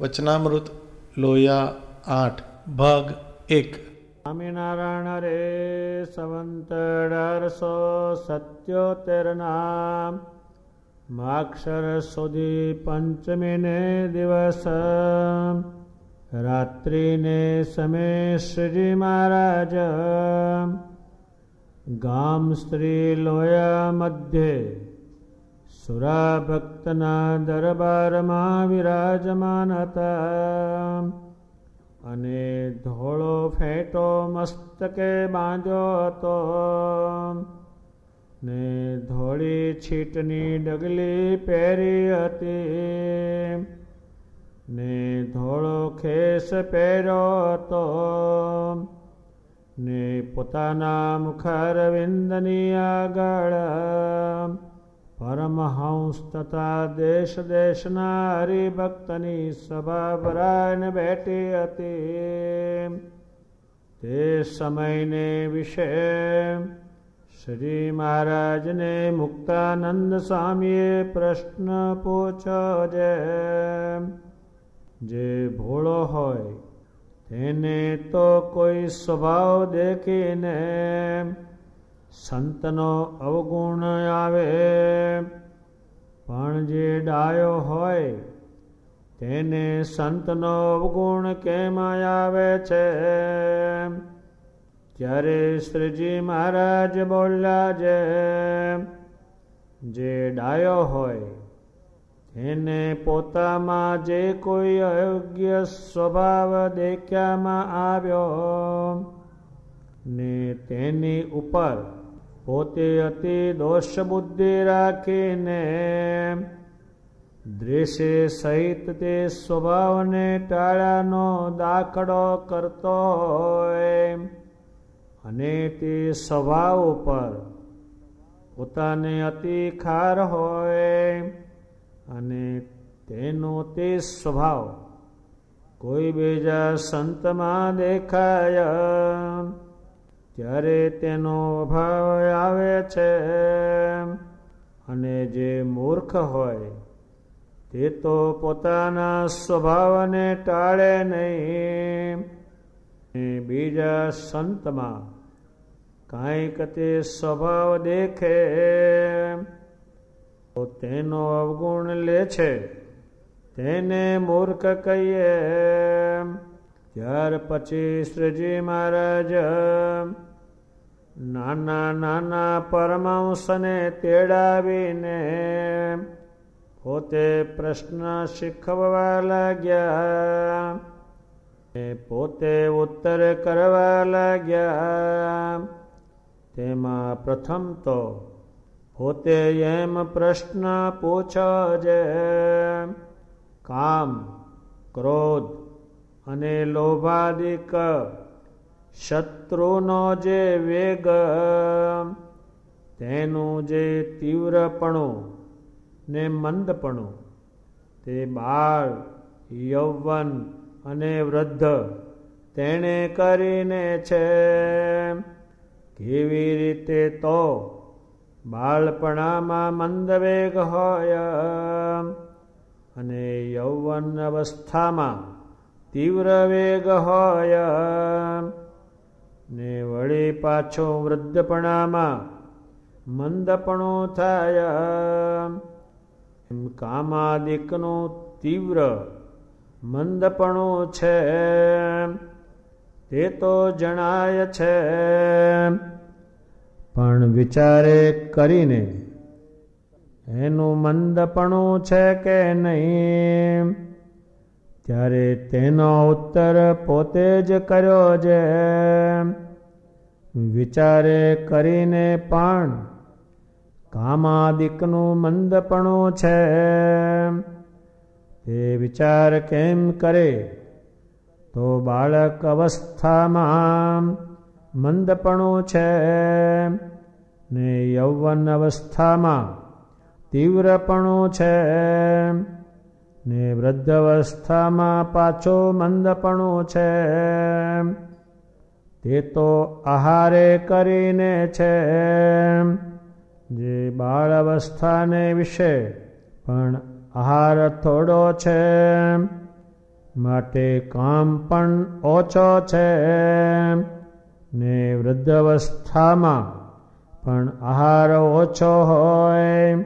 વચનામૃત લોયા 8 ભાગ 1 સ્વામિનારાયણ રે સંવંત 1877 માક્ષર સુધી પંચમીને દિવસ રાત્રિને સમય શ્રીજી મહારાજ ગામ સ્ત્રી લોયા મધ્યે સુરા ભક્તના દરબારમાં વિરાજમાન હતા અને ધોળો ફેંટો મસ્તકે બાંધ્યો હતો ને ધોળી છીટની ડગલી પહેરી હતી ને ધોળો ખેસ પહેર્યો હતો ને પોતાના મુખારવિંદની આગળ પરમહંસ તથા દેશ દેશના હરિભક્તની સભા ભરાઈને બેઠી હતી. તે સમયને વિશે શ્રી મહારાજને મુક્તાનંદ સ્વામીએ પ્રશ્ન પૂછ્યો. જે ભોળો હોય તેને તો કોઈ સ્વભાવ દેખીને સંતનો અવગુણ આવે, પણ જે ડાયો હોય તેને સંતનો અવગુણ કેમ આવે છે? ત્યારે શ્રીજી મહારાજ બોલ્યા, જે ડાયો હોય તેને પોતામાં જે કોઈ અયોગ્ય સ્વભાવ દેખ્યામાં આવ્યો ને તેની ઉપર પોતે અતિ દોષ બુદ્ધિ રાખીને દ્વેષે સહિત તે સ્વભાવને ટાળાનો દાખલો કરતો હોય અને તે સ્વભાવ ઉપર પોતાને અતિ ખાર હોય અને તેનો તે સ્વભાવ કોઈ બીજા સંતમાં દેખાય ત્યારે તેનો અભાવ આવે છે. અને જે મૂર્ખ હોય તે તો પોતાના સ્વભાવને ટાળે નહીં, બીજા સંતમાં કાંઈક તે સ્વભાવ દેખે તો તેનો અવગુણ લે છે, તેને મૂર્ખ કહીએ. ત્યાર પછી શ્રીજી મહારાજ નાના નાના પરમહંસને તેડાવીને પોતે પ્રશ્ન શીખવવા લાગ્યા, પોતે ઉત્તર કરવા લાગ્યા. તેમાં પ્રથમ તો પોતે એમ પ્રશ્ન પૂછો, કામ, ક્રોધ અને લોભાદિક શત્રુનો જે વેગ, તેનું જે તીવ્રપણું ને મંદપણું તે બાળ, યૌવન અને વૃદ્ધ તેણે કરીને છે. કેવી રીતે તો બાળપણામાં મંદવેગ હોય અને યૌવન અવસ્થામાં તીવ્ર વેગ હોય ને વળી પાછો વૃદ્ધપણામાં મંદપણું થાય. એમ કામાદિકનું તીવ્ર મંદપણું છે તે તો જણાય છે, પણ વિચારે કરીને એનું મંદપણું છે કે નહીં ત્યારે તેનો ઉત્તર પોતે જ કર્યો. વિચારે કરીને પણ કામાદિકનું મંદપણું છે તે વિચાર કેમ કરે? તો બાળક અવસ્થામાં મંદપણું છે ને યૌવન અવસ્થામાં તીવ્રપણું છે ને વૃદ્ધ અવસ્થામાં પાછો મંદપણું છે. તે તો આહારે કરીને છે. જે બાળ અવસ્થાને વિશે પણ આહાર થોડો છે માટે કામ પણ ઓછો છે, ને વૃદ્ધ અવસ્થામાં પણ આહાર ઓછો હોય,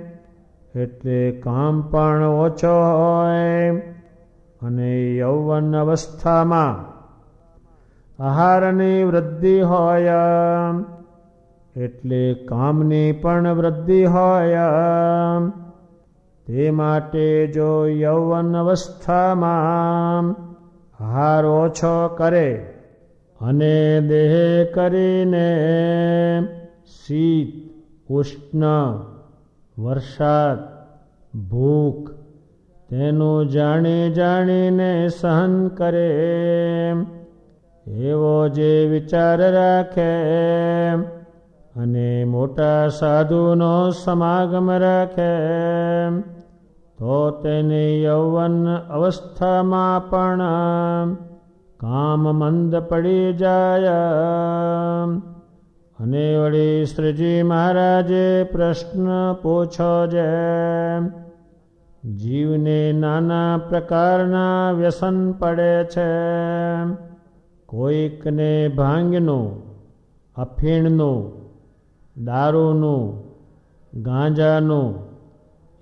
એટલે કામ પણ ઓછો હોય, અને યૌવન અવસ્થામાં આહારની વૃદ્ધિ હોય, એટલે કામની પણ વૃદ્ધિ હોય. તે માટે જો યૌવન અવસ્થામાં આહાર ઓછો કરે અને દેહ કરીને શીત, ઉષ્ણ, વરસાદ, ભૂખ તેનું જાણી જાણીને સહન કરે, એવો જે વિચાર રાખે અને મોટા સાધુનો સમાગમ રાખે, તો તેને યૌવન અવસ્થામાં પણ કામ મંદ પડી જાય. અને વળી શ્રીજી મહારાજે પ્રશ્ન પૂછો છે, જીવને નાના પ્રકારના વ્યસન પડે છે. કોઈકને ભાંગનું, અફીણનું, દારૂનું, ગાંજાનું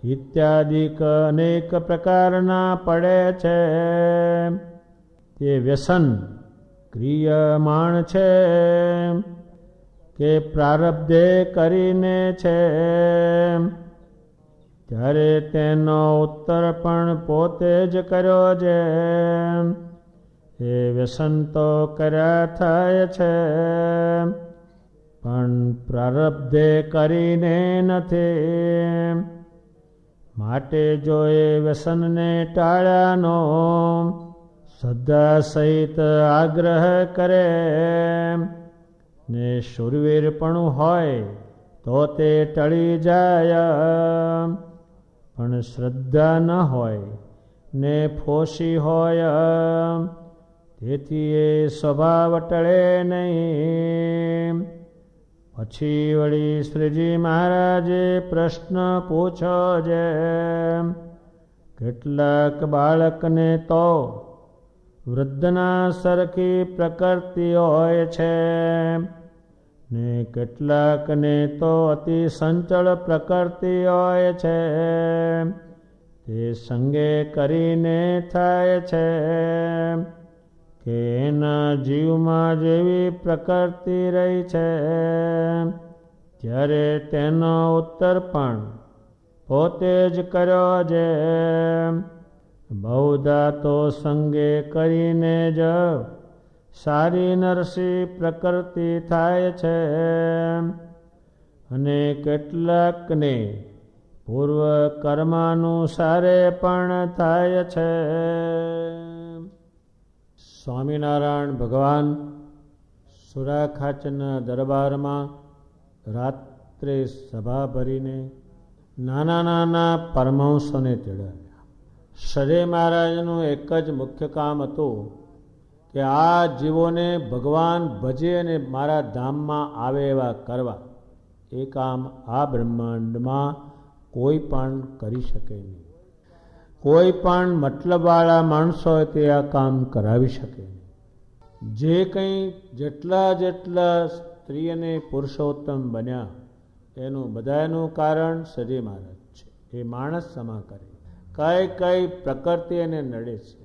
ઇત્યાદિક અનેક પ્રકારના પડે છે. તે વ્યસન ક્રિયમાણ છે કે પ્રારબ્ધે કરીને છે, ત્યારે તેનો ઉત્તર પણ પોતે જ કર્યો છે. એ વ્યસન તો કર્યા થાય છે, પણ પ્રારબ્ધે કરીને નથી. માટે જો એ વ્યસનને ટાળ્યાનો શ્રદ્ધા સહિત આગ્રહ કરે ને શૂરવીરપણું હોય તો તે ટળી જાય, પણ શ્રદ્ધા ન હોય ને ફોશી હોય, તેથી એ સ્વભાવ ટળે નહીં. પછી વળી શ્રીજી મહારાજે પ્રશ્ન પૂછો છે, કેટલાક બાળકને તો વૃદ્ધના સરખી પ્રકૃતિ હોય છે, ને કેટલાકને તો અતિ સંચળ પ્રકૃતિ હોય છે. તે સંગે કરીને થાય છે કે એના જીવમાં જેવી પ્રકૃતિ રહી છે, ત્યારે તેનો ઉત્તર પણ પોતે જ કર્યો છે. બહુધા તો સંગે કરીને જ સારી નરસી પ્રકૃતિ થાય છે, અને કેટલાકને પૂર્વ કર્માનુસારે પણ થાય છે. સ્વામિનારાયણ ભગવાન સુરાખાચના દરબારમાં રાત્રે સભા ભરીને નાના નાના પરમહંસોને તેડાવ્યા. શ્રી મહારાજનું એક જ મુખ્ય કામ હતું કે આ જીવોને ભગવાન ભજે અને મારા ધામમાં આવે એવા કરવા. એ કામ આ બ્રહ્માંડમાં કોઈ પણ કરી શકે નહીં. કોઈ પણ મતલબવાળા માણસો હોય તે આ કામ કરાવી શકે નહીં. જે કંઈ જેટલા સ્ત્રી અને પુરુષોત્તમ બન્યા એનું બધાનું કારણ શ્રી મહારાજ છે. એ માણસ સમા કરે. કઈ પ્રકૃતિ એને નડે છે.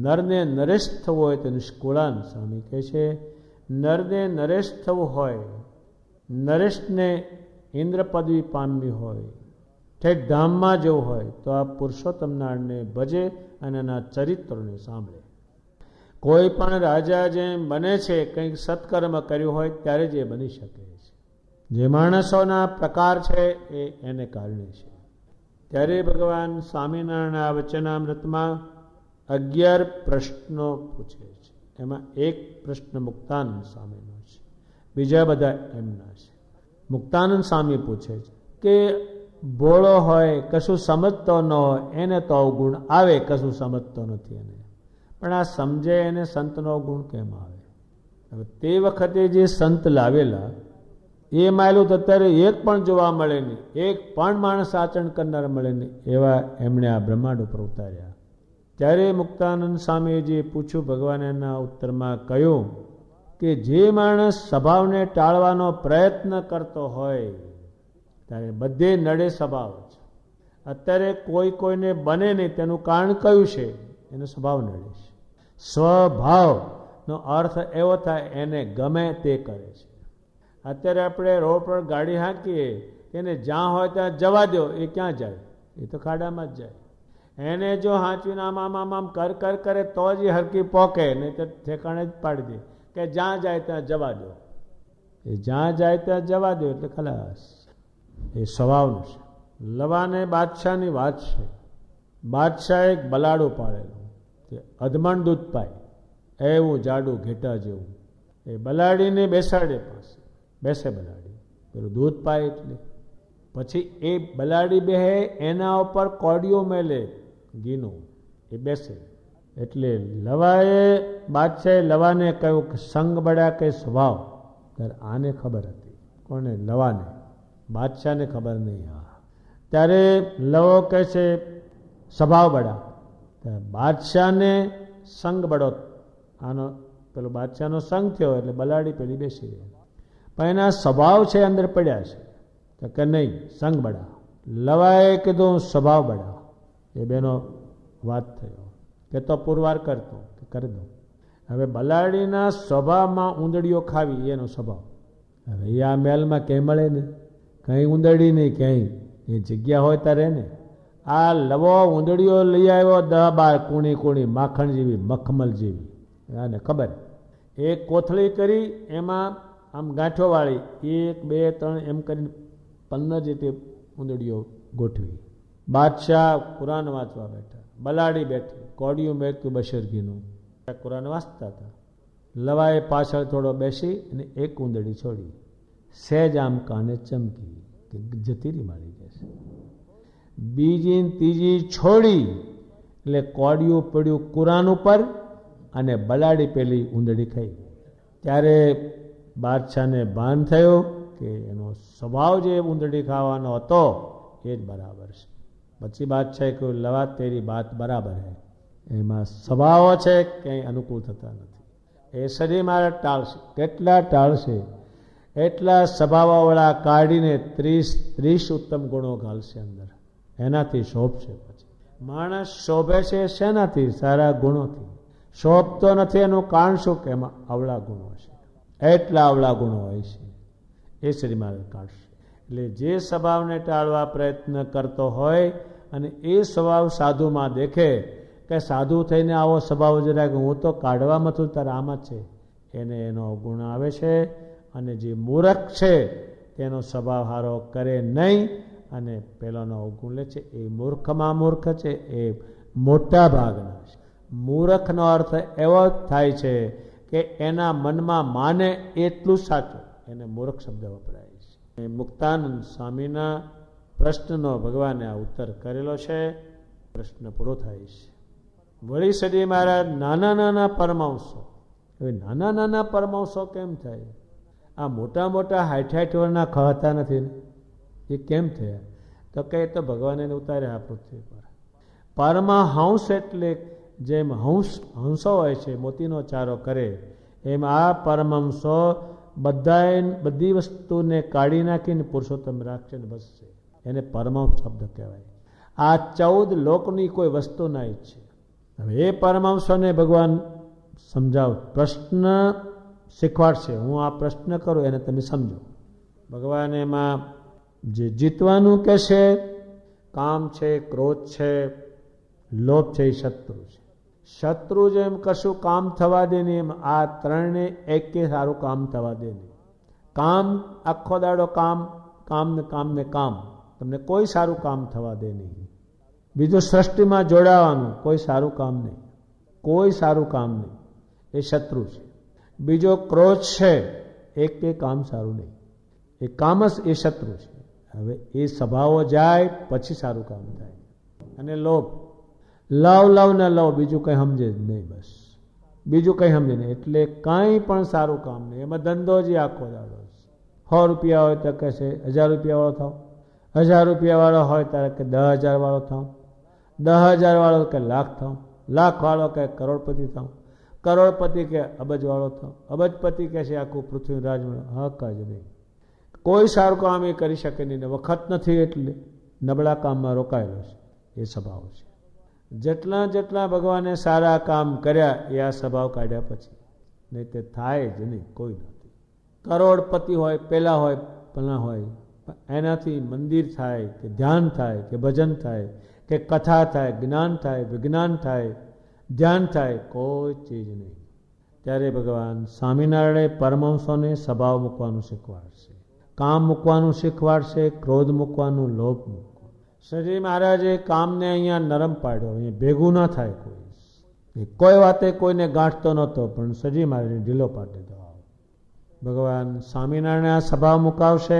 નરને નરેશ થવું હોય તો નિષ્કુળાન સ્વામી કહે છે, નરને નરેશ થવું હોય, નરેશને ઇન્દ્ર પદવી પામવી હોય, ઠેઠ ધામમાં જવું હોય તો આ પુરુષોત્તમ નારાયણને ભજે અને એના ચરિત્રોને સાંભળે. કોઈ પણ રાજા જેમ બને છે કંઈક સત્કર્મ કર્યું હોય ત્યારે જ એ બની શકે છે. જે માણસોના પ્રકાર છે એ એને કારણે છે. ત્યારે ભગવાન સ્વામિનારાયણના વચનામૃતમાં 11 પ્રશ્નો પૂછે છે. એમાં એક પ્રશ્ન મુક્તાનંદ સ્વામીનો છે, બીજા બધા એમના છે. મુક્તાનંદ સ્વામી પૂછે છે કે ભોળો હોય, કશું સમજતો ન હોય એને તો અવગુણ આવે, કશું સમજતો નથી એને, પણ આ સમજે એને સંતનો ગુણ કેમ આવે? હવે તે વખતે જે સંત લાવેલા એ માયલું તો અત્યારે એક પણ જોવા મળે નહીં, એક પણ માણસ આચરણ કરનાર મળે નહીં, એવા એમણે આ બ્રહ્માંડ ઉપર ઉતાર્યા. ત્યારે મુક્તાનંદ સ્વામીજીએ પૂછ્યું, ભગવાને એના ઉત્તરમાં કહ્યું કે જે માણસ સ્વભાવને ટાળવાનો પ્રયત્ન કરતો હોય ત્યારે બધે નડે સ્વભાવ છે. અત્યારે કોઈને બને નહીં તેનું કારણ કયું છે? એનો સ્વભાવ નડે છે. સ્વભાવનો અર્થ એવો થાય એને ગમે તે કરે છે. અત્યારે આપણે રોડ પર ગાડી હાંકીએ, એને જ્યાં હોય ત્યાં જવા દો, એ ક્યાં જાય? એ તો ખાડામાં જ જાય. એને જો હાંચવીને આમ કર કરે તો જ એ હરકી પોકે, નહીં તો ઠેકાણે જ પાડી દે કે જ્યાં જાય ત્યાં જવા દો. એ જ્યાં જાય ત્યાં જવા દો એટલે ખલાસ. એ સ્વભાવનું છે. લવાને બાદશાહની વાત છે. બાદશાહ એક બલાડું પાડેલું, તે અધમણ દૂધ પાય એવું જાડું ઘેટા જેવું. એ બલાડીને બેસાડે પાસે, બેસે બલાડી, પેલું દૂધ પાય એટલે પછી એ બલાડી બેહે, એના ઉપર કોડિયો મેલે ઘીનું, એ બેસે. એટલે લવાએ બાદશાહે લવાને કહ્યું કે સંગ બળ્યા કે સ્વભાવ? ત્યારે આને ખબર હતી. કોને? લવાને. બાદશાહને ખબર નહીં. ત્યારે લવો કહે છે સ્વભાવ બળા. બાદશાહને સંગ બળો, આનો પેલો બાદશાહનો સંગ થયો એટલે બલાડી પેલી બેસી રહી. પણ એના સ્વભાવ છે અંદર પડ્યા છે. તો કે નહીં, સંગ બળા. લવાએ કીધું સ્વભાવ બળા. એ બેનો વાત થયો કે તો પુરવાર કરતો કે કરી દો. હવે બલાડીના સ્વભાવમાં ઊંદડીઓ ખાવી એનો સ્વભાવ. હવે એ આ મહેલમાં ક્યાંય મળે નહીં, કંઈ ઊંદડી નહીં, ક્યાંય એ જગ્યા હોય ત્યારે ને. આ લવો ઊંદડીઓ લઈ આવ્યો 10-12 કુણી માખણ જેવી, મખમલ જેવી. આને ખબર. એ કોથળી કરી, એમાં આમ ગાંઠો વાળી 1, 2, 3 એમ કરીને 15 જેટલી ઊંદડીઓ ગોઠવી. બાદશાહ કુરાન વાંચવા બેઠા, બલાડી બેઠી, કોડિયું મેકતું બશેરગીનું કુરાન વાંચતા હતા. લવાએ પાછળ થોડો બેસી અને એક ઊંદડી છોડી, સહેજ આમ કાને ચમકી કે જતી રહી મારી જશે. બીજી ત્રીજી છોડી એટલે કોડિયું પડ્યું કુરાન ઉપર અને બલાડી પેલી ઊંદડી ખાઈ. ત્યારે બાદશાહને ભાન થયું કે એનો સ્વભાવ જે ઊંદડી ખાવાનો હતો એ જ બરાબર છે. પછી બાદશાહે કહ્યું, લવા તેરી બાત બરાબર હે. એમાં સ્વભાવો છે કંઈ અનુકૂળ થતા નથી. એ શરીર મારા ટાળશે. કેટલા ટાળશે એટલા સ્વભાવવાળા કાઢીને 30 ઉત્તમ ગુણો ઘાલશે અંદર. એનાથી શોભશે. પછી માણસ શોભે છે શેનાથી? સારા ગુણોથી. શોભતો નથી એનું કારણ શું? કે એમાં અવળા ગુણો છે. એટલા અવળા ગુણો હોય છે એ શરીર મારે કાઢશે. એટલે જે સ્વભાવને ટાળવા પ્રયત્ન કરતો હોય અને એ સ્વભાવ સાધુમાં દેખે કે સાધુ થઈને આવો સ્વભાવ જરાક હું તો કાઢવામાં છું, તારે આમાં છે, એને એનો ગુણ આવે છે. અને જે મૂર્ખ છે તેનો સ્વભાવ હારો કરે નહીં અને પેલાનો અવગુણ લે છે, એ મૂર્ખમાં મૂર્ખ છે, એ મોટા ભાગના છે. મૂર્ખનો અર્થ એવો થાય છે કે એના મનમાં માને એટલું સાચું, એને મૂર્ખ શબ્દ વપરાય છે. મુક્તાનંદ સ્વામીના પ્રશ્નનો ભગવાને આ ઉત્તર કરેલો છે. પ્રશ્ન પૂરો થાય છે. વળી સદી મહારાજ નાના પરમાંશો. હવે નાના પરમાંશો કેમ થાય? આ મોટા 60 વર્ષના ખહતા નથી ને, એ કેમ થયા? તો કે તો ભગવાન એને ઉતાર્યા આ પૃથ્વી પર. પરમહંસ એટલે જેમ હંસો હોય છે, મોતીનો ચારો કરે, એમ આ પરમહંસો બધી વસ્તુને કાઢી નાખીને પુરુષોત્તમ રાખશે ને બસશે. એને પરમહંસ શબ્દ કહેવાય. આ 14 લોકની કોઈ વસ્તુ ના ઈચ્છે. હવે એ પરમહંસોને ભગવાન સમજાવ, પ્રશ્ન શીખવાડશે. હું આ પ્રશ્ન કરું એને તમે સમજો. ભગવાન એમાં જે જીતવાનું કે છે, કામ છે, ક્રોધ છે, લોભ છે, એ શત્રુ છે. શત્રુ જેમ કશું કામ થવા દે નહીં, એમ આ ત્રણે એકે સારું કામ થવા દે નહીં. કામ આખો દાડો કામ ને કામ, તમને કોઈ સારું કામ થવા દે નહીં. બીજું સૃષ્ટિમાં જોડાવાનું, કોઈ સારું કામ નહીં, કોઈ સારું કામ નહીં, એ શત્રુ છે. બીજો ક્રોધ છે, એક કામ સારું નહીં, એ કામ જ એ શત્રુ છે. હવે એ સ્વભાવો જાય પછી સારું કામ થાય. અને લોભ, લવ ને લવ, બીજું કંઈ સમજે જ નહીં, બસ બીજું કંઈ સમજે નહીં. એટલે કાંઈ પણ સારું કામ નહીં. એમાં ધંધો જ આખો દાડો. 100 રૂપિયા હોય તો કહેશે 1000 રૂપિયા વાળો થાવ, 1000 રૂપિયા વાળો હોય ત્યારે કે 10,000 વાળો થાવ, 10,000 વાળો કે લાખ થાવ, લાખવાળો કહે કરોડપતિ થાઉં, કરોડપતિ કે અબજવાળો થાઉં, અબજપતિ કહે છે આખું પૃથ્વી રાજ મળે. હક જ નહીં. કોઈ સારું કામ એ કરી શકે નહીં. વખત નથી એટલે નબળા કામમાં રોકાયેલો છે. એ સ્વભાવ છે. જેટલા જેટલા ભગવાને સારા કામ કર્યા એ આ સ્વભાવ કાઢ્યા પછી, નહીં તે થાય જ નહીં. કોઈ નથી. કરોડપતિ હોય, પેલા હોય, પેલા હોય, એનાથી મંદિર થાય કે ધ્યાન થાય કે ભજન થાય કે કથા થાય, જ્ઞાન થાય, વિજ્ઞાન થાય, ધ્યાન થાય, કોઈ ચીજ નહીં. ત્યારે ભગવાન સ્વામિનારાયણે પરમહંસોને સ્વભાવ મૂકવાનું શીખવાડશે, કામ મૂકવાનું શીખવાડશે, ક્રોધ મૂકવાનું, લોભ મૂકવાનું. શ્રીજી મહારાજે કામને અહીંયા નરમ પાડ્યો, અહીંયા ભેગું ન થાય કોઈ વાતે કોઈને ગાંઠતો નહોતો, પણ શ્રીજી મહારાજે ઢીલો પાડી દીધો. ભગવાન સ્વામિનારાયણ આ સ્વભાવ મુકાવશે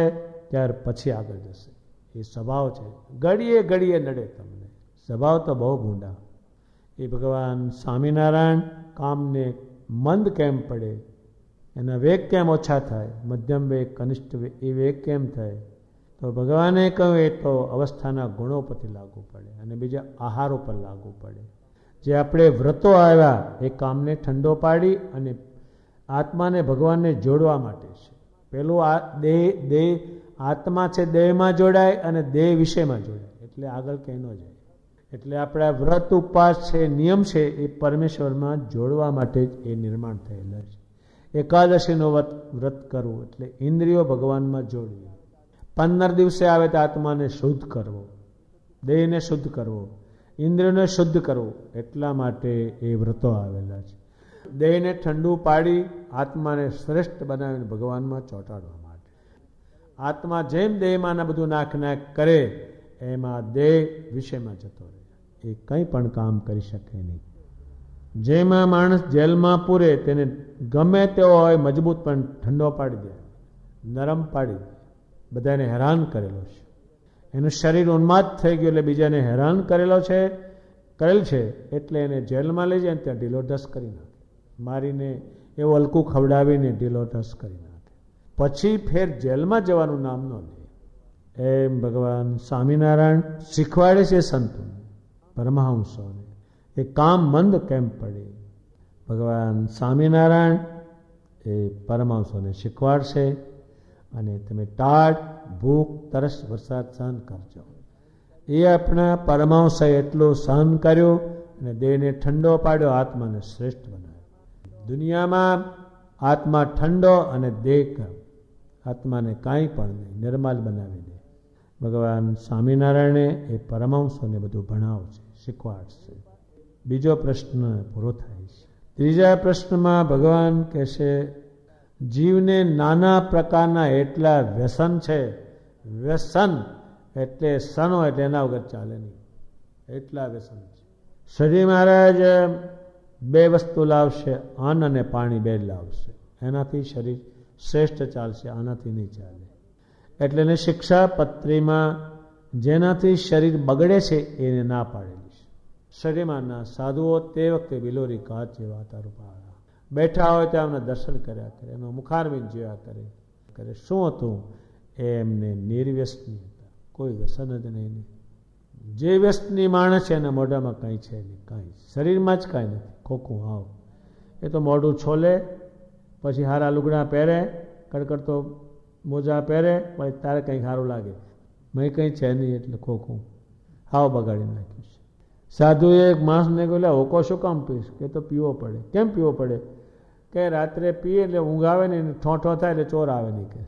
ત્યાર પછી આગળ જશે. એ સ્વભાવ છે, ઘડીએ ઘડીએ નડે તમને. સ્વભાવ તો બહુ ભૂંડા. એ ભગવાન સ્વામિનારાયણ કામને મંદ કેમ પડે, એના વેગ કેમ ઓછા થાય, મધ્યમ વેગ, કનિષ્ઠ વેગ, એ વેગ કેમ થાય, તો ભગવાને કહ્યું એ તો અવસ્થાના ગુણો પરથી લાગુ પડે અને બીજા આહારો પર લાગુ પડે. જે આપણે વ્રતો આવ્યા એ કામને ઠંડો પાડી અને આત્માને ભગવાનને જોડવા માટે છે. પેલું આ દેહ આત્મા છે, દેહમાં જોડાય અને દેહ વિષયમાં જોડાય, એટલે આગળ ક્યાંય ન જાય. એટલે આપણા વ્રત ઉપવાસ છે, નિયમ છે, એ પરમેશ્વરમાં જોડવા માટે જ એ નિર્માણ થયેલા છે. એકાદશીનું વ્રત કરવું એટલે ઇન્દ્રિયો ભગવાનમાં જોડવી. 15 દિવસે આવે તો આત્માને શુદ્ધ કરવો, દેહને શુદ્ધ કરવો, ઇન્દ્રિયોને શુદ્ધ કરવું. એટલા માટે એ વ્રતો આવેલા છે. દેહને ઠંડુ પાડી આત્માને શ્રેષ્ઠ બનાવીને ભગવાનમાં ચોંટાડવા માટે. આત્મા જેમ દેહમાં બધું નાખ કરે એમાં દેહ વિષયમાં જતો રહે, એ કંઈ પણ કામ કરી શકે નહીં. જેમાં માણસ જેલમાં પૂરે તેને ગમે તેવો હોય મજબૂત પણ ઠંડો પાડી દે, નરમ પાડી દે. બધાને હેરાન કરેલો છે, એનું શરીર ઉન્માદ થઈ ગયું એટલે બીજાને હેરાન કરેલ છે, એટલે એને જેલમાં લઈ જાય ત્યાં ઢીલો ઢસ કરી નાખે, મારીને એવું હલકું ખવડાવીને ઢીલો ઢસ કરી નાખે. પછી ફેર જેલમાં જવાનું નામ ન લે. એમ ભગવાન સ્વામિનારાયણ શીખવાડે છે સંતોને, પરમહંસોને, એ કામ મંદ કેમ પડે. ભગવાન સ્વામિનારાયણ એ પરમહંસોને શીખવાડશે અને તમે ટાઢ, ભૂખ, તરસ, વરસાદ સહન કરજો. એ આપણા પરમહંસે એટલું સહન કર્યું અને દેહને ઠંડો પાડ્યો, આત્માને શ્રેષ્ઠ બનાવ્યો. દુનિયામાં આત્મા ઠંડો અને દેહ આત્માને કાંઈ પણ નહીં, નિર્મલ બનાવી દે. ભગવાન સ્વામિનારાયણે એ પરમહંસોને બધું ભણાવશે, શીખવાડશે. બીજો પ્રશ્ન પૂરો થાય છે. ત્રીજા પ્રશ્નમાં ભગવાન કહેશે જીવને નાના પ્રકારના એટલા વ્યસન છે. વ્યસન એટલે સનો એટલે એના વગર ચાલે નહીં, એટલા વ્યસન છે. શ્રીજી મહારાજ 2 વસ્તુ લાવશે, અન્ન અને પાણી 2 લાવશે. એનાથી શરીર શ્રેષ્ઠ ચાલશે, આનાથી નહીં ચાલે. એટલે એને શિક્ષાપત્રીમાં જેનાથી શરીર બગડે છે એને ના પાડેલી છે. શરીરમાંના સાધુઓ તે વખતે બિલોરી કાચ જેવા હતા, રૂપાળા બેઠા હોય ત્યાં એમને દર્શન કર્યા કરે, એનો મુખારવિંદ જોયા કરે. શું હતું? એમને નિર્વ્યસની હતા, કોઈ વ્યસન જ નહીં. જે વ્યસની માણસ છે એના મોઢામાં કંઈ છે નહીં, કાંઈ શરીરમાં જ કાંઈ નથી, ખોખું હાવ. એ તો મોઢું છોલે, પછી હારા લુગડા પહેરે, કડકડતો મોજા પહેરે, પછી તારે કંઈ સારું લાગે, મેં કંઈ છે નહીં, એટલે ખોખું હાવ બગાડી નાખ્યું છે. સાધુએ એક માણસને કહ્યું હોકો શું કામ પીશ? કે તો પીવો પડે. કેમ પીવો પડે? કે રાત્રે પીએ એટલે ઊંઘ આવે ને ઠોઠો થાય એટલે ચોર આવે નહીં. કે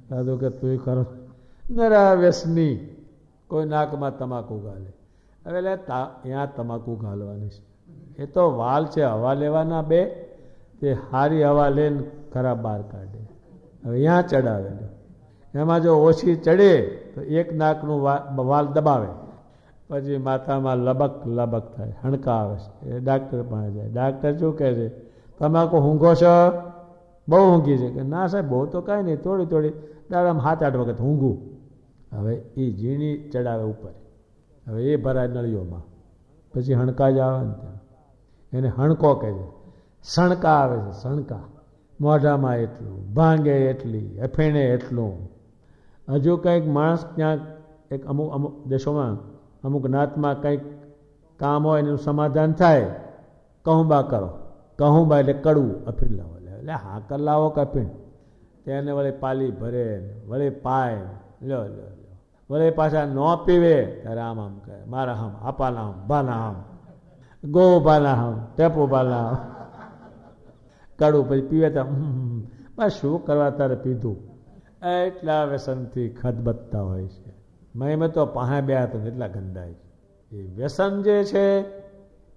સાધુ કે તું કરો નરા વ્યસની, કોઈ નાકમાં તમાકુ ગાલે. હવે એટલે ત્યાં તમાકુ ગાલવાની છે, એ તો વાલ છે, હવા લેવાના 2, તે સારી હવા લઈને ખરાબ બહાર કાઢે. હવે ત્યાં ચડાવેલું, એમાં જો ઓછી ચડે તો એક નાકનું વાલ દબાવે, પછી માથામાં લબક લબક થાય, હણકા આવે છે. એ ડાક્ટર પાસે જાય. ડાક્ટર શું કહે છે? તમાકુ ઊંઘો છો? બહુ ઊંઘી છે. કે ના સાહેબ બહુ તો કાંઈ નહીં, થોડી થોડી દાડામાં 7-8 વખત ઊંઘું. હવે એ ઝીણી ચડાવે ઉપર, હવે એ ભરાય નળીઓમાં, પછી હણકા જ આવે ને ત્યાં, એને હણકો કહે છે. સણકા આવે છે, સણકા મોઢામાં એટલું, ભાંગે એટલી, અફેણે એટલું. હજુ કંઈક માણસ ક્યાંક અમુક દેશોમાં અમુક નાતમાં કંઈક કામ હોય એનું સમાધાન થાય કહુંબા કરો. કહુંબા એટલે કડવું, અફીણ લાવો. એટલે હાકર લાવો કે અફીણ, તેને વળી પાલી ભરે, વળી પાય, લ્યો લ્યો લ્યો, વળી પાછા ન પીવે ત્યારે આમ આમ કહે, મારા હમ, આપાના હમ, બાના હમ, ગો બાના હમ, ટેપો બાના હમ. કડવું પછી પીવે તો બસ શું કરવા તારે પીધું. એટલા વ્યસનથી ખદબદતા હોય છે. મેં તો પાસે બે હતા એટલા ગંદાય છે. એ વ્યસન જે છે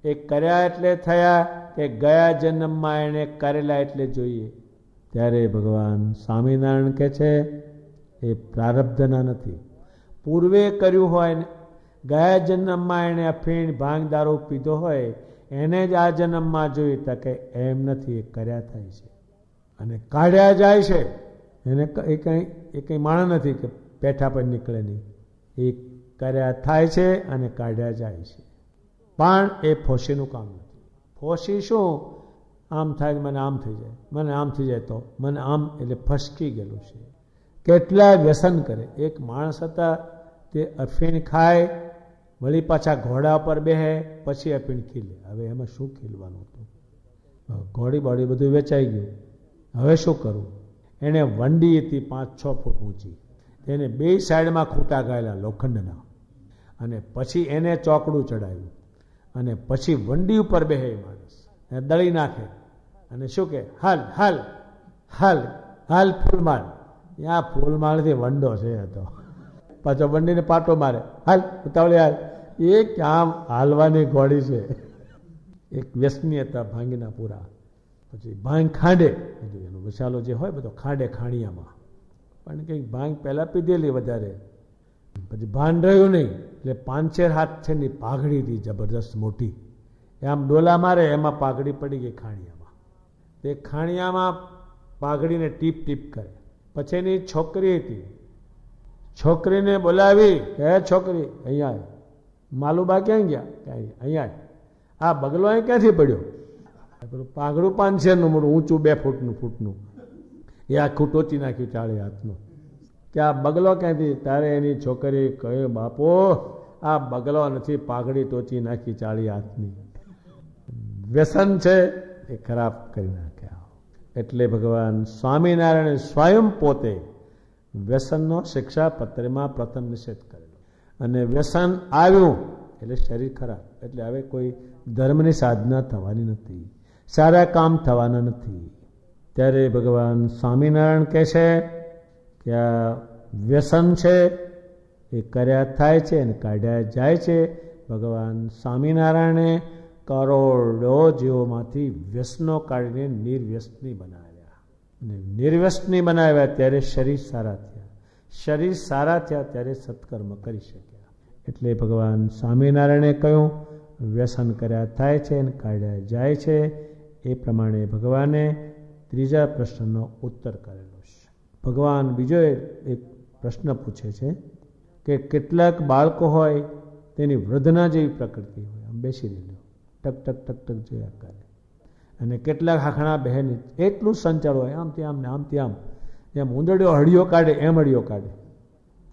એ કર્યા એટલે થયા કે ગયા જન્મમાં એને કરેલા એટલે જોઈએ. ત્યારે ભગવાન સ્વામિનારાયણ કહે છે એ પ્રારબ્ધના નથી. પૂર્વે કર્યું હોય, ગયા જન્મમાં એને અફીણ ભાંગ દારૂ પીધો હોય એને જ આ જન્મમાં જોઈ તકે એમ નથી, એ કર્યા થાય છે અને કાઢ્યા જાય છે. એને એ કંઈ માણ નથી કે પેઠા પર નીકળે નહીં. એ કર્યા થાય છે અને કાઢ્યા જાય છે. પણ એ ફોશીનું કામ નથી. ફોશી શું, આમ થાય મને આમ થઈ જાય, મને આમ થઈ જાય તો મને આમ, એટલે ફસકી ગયેલું છે. કેટલા વ્યસન કરે. એક માણસ હતા તે અફીણ ખાય, વળી પાછા ઘોડા પર બેહે, પછી અફીણ ખીલે. હવે એમાં શું ખીલવાનું હતું? ઘોડી બોડી બધું વેચાઈ ગયું. હવે શું કરવું? એને વંડી હતી 5-6 ફૂટ ઊંચી, તેને બે સાઈડમાં ખૂટા ગાયેલા લોખંડના, અને પછી એને ચોકડું ચડાવ્યું અને પછી વંડી ઉપર બેહે માણસ એને દળી નાખે અને શું કે, હાલ હાલ હાલ હાલ ફૂલમાળ. ત્યાં ફૂલમાળથી વંડો છે હતો, પાછો વંડીને પાટો મારે, હાલ ઉતાવળી હાલ. એ ક્યાં હાલવાની ઘોડી છે. એક વ્યસની હતા ભાંગીના પૂરા. પછી ભાંગ ખાંડે, બધું એનો મસાલો જે હોય બધો ખાંડે ખાણીયામાં, પણ કંઈક ભાંગ પહેલાં પીધેલી વધારે, પછી ભાન રહ્યું નહીં. એટલે 5-6 હાથ છે ની પાઘડી હતી જબરદસ્ત મોટી, એ આમ ડોલા મારે એમાં પાઘડી પડી ગઈ ખાણીયામાં. તે ખાણીયામાં પાઘડીને ટીપ ટીપ કરે. પછી એની છોકરી હતી, છોકરીને બોલાવી, હે છોકરી અહીંયા આવ. માલુબા ક્યાં ગયા? ક્યાં અહીંયા આવ. આ બગલો અહીં ક્યાંથી પડ્યો? પેલું પાઘડું 5-6 મોટું ઊંચું 2 ફૂટનું એ આખું ટોચી નાખ્યું 40 હાથનું. કે આ બગલો ક્યાંથી? તારે એની છોકરી કહે, બાપો આ બગલો નથી, પાઘડી ટોચી નાખી 40 હાથની. વ્યસન છે એ ખરાબ કરી નાખ્યા. એટલે ભગવાન સ્વામિનારાયણે સ્વયં પોતે વ્યસનનો શિક્ષાપત્રમાં પ્રથમ નિષેધ કરેલો. અને વ્યસન આવ્યું એટલે શરીર ખરાબ, એટલે હવે કોઈ ધર્મની સાધના થવાની નથી, સારા કામ થવાના નથી. ત્યારે ભગવાન સ્વામિનારાયણ કહે છે કે આ વ્યસન છે એ કર્યા થાય છે અને કાઢ્યા જાય છે. ભગવાન સ્વામિનારાયણે કરોડો જીવોમાંથી વ્યસનો કાઢીને નિર્વ્યસની બનાવ્યા. અને નિર્વ્યસની બનાવ્યા ત્યારે શરીર સારા થયા. શરીર સારા થયા ત્યારે સત્કર્મ કરી શક્યા. એટલે ભગવાન સ્વામિનારાયણે કહ્યું વ્યસન કર્યા થાય છે અને કાઢ્યા જાય છે. એ પ્રમાણે ભગવાને ત્રીજા પ્રશ્નનો ઉત્તર કરેલો છે. ભગવાન બીજો એક પ્રશ્ન પૂછે છે કે કેટલાક બાળકો હોય તેની વૃદ્ધના જેવી પ્રકૃતિ હોય, આમ બેસી રહેલો ટક ટક ટક ટક જોયા કરે, અને કેટલાક હાખણા બહેન એટલું સંચાર હોય આમથી આમ ને આમથી આમ, જેમ ઉંદરડીઓ હળીઓ કાઢે એમ હળીઓ કાઢે,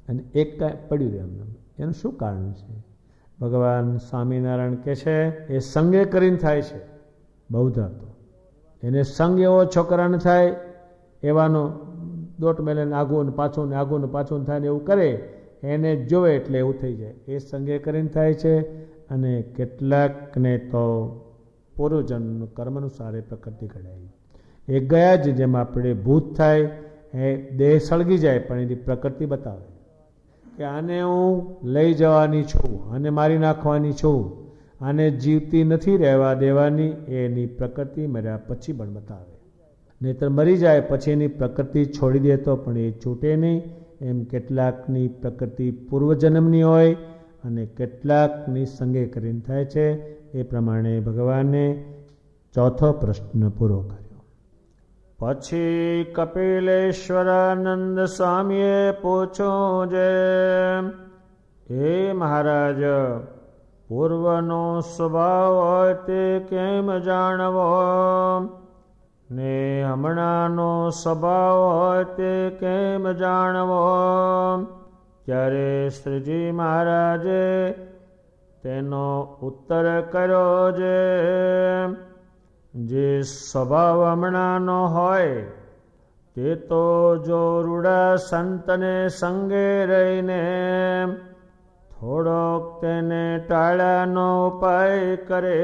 અને એક કાંઈ પડ્યું રહે એમને. એનું શું કારણ છે? ભગવાન સ્વામિનારાયણ કહે છે એ સંગે કરીને થાય છે. બહુધા તો એને સંગ એવો છોકરાને થાય, એવાનો દોટ મેલે આગું ને પાછું ને આગું ને પાછું થાય ને એવું કરે, એને જોવે એટલે એવું થઈ જાય. એ સંગે કરીને થાય છે. અને કેટલાકને તો પૂર્વજન્મનું કર્મ અનુસાર એ પ્રકૃતિ ઘડાય. એ ગયા જ જેમ આપણે ભૂત થાય, એ દેહ સળગી જાય પણ એની પ્રકૃતિ બતાવે કે આને હું લઈ જવાની છું, આને મારી નાખવાની છું, આને જીવતી નથી રહેવા દેવાની. એની પ્રકૃતિ મર્યા પછી પણ બતાવે. નહીંતર મરી જાય પછી એની પ્રકૃતિ છોડી દેતો પણ એ છૂટે નહીં. એમ કેટલાકની પ્રકૃતિ પૂર્વજન્મની હોય અને કેટલાકની સંગે કરીને થાય છે. એ પ્રમાણે ભગવાને ચોથો પ્રશ્ન પૂરો કર્યો. પછી કપિલેશ્વરાનંદ સ્વામીએ પૂછ્યું છે, હે મહારાજ, પૂર્વનો સ્વભાવ હોય તે કેમ જાણવો, ને હમણાંનો સ્વભાવ હોય તે કેમ જાણવો? ત્યારે શ્રીજી મહારાજે તેનો ઉત્તર કર્યો છે, જે સ્વભાવ હમણાંનો હોય તે તો જો રૂડા સંતને સંગે રહીને થોડોક તેને ટાળ્યાનો ઉપાય કરે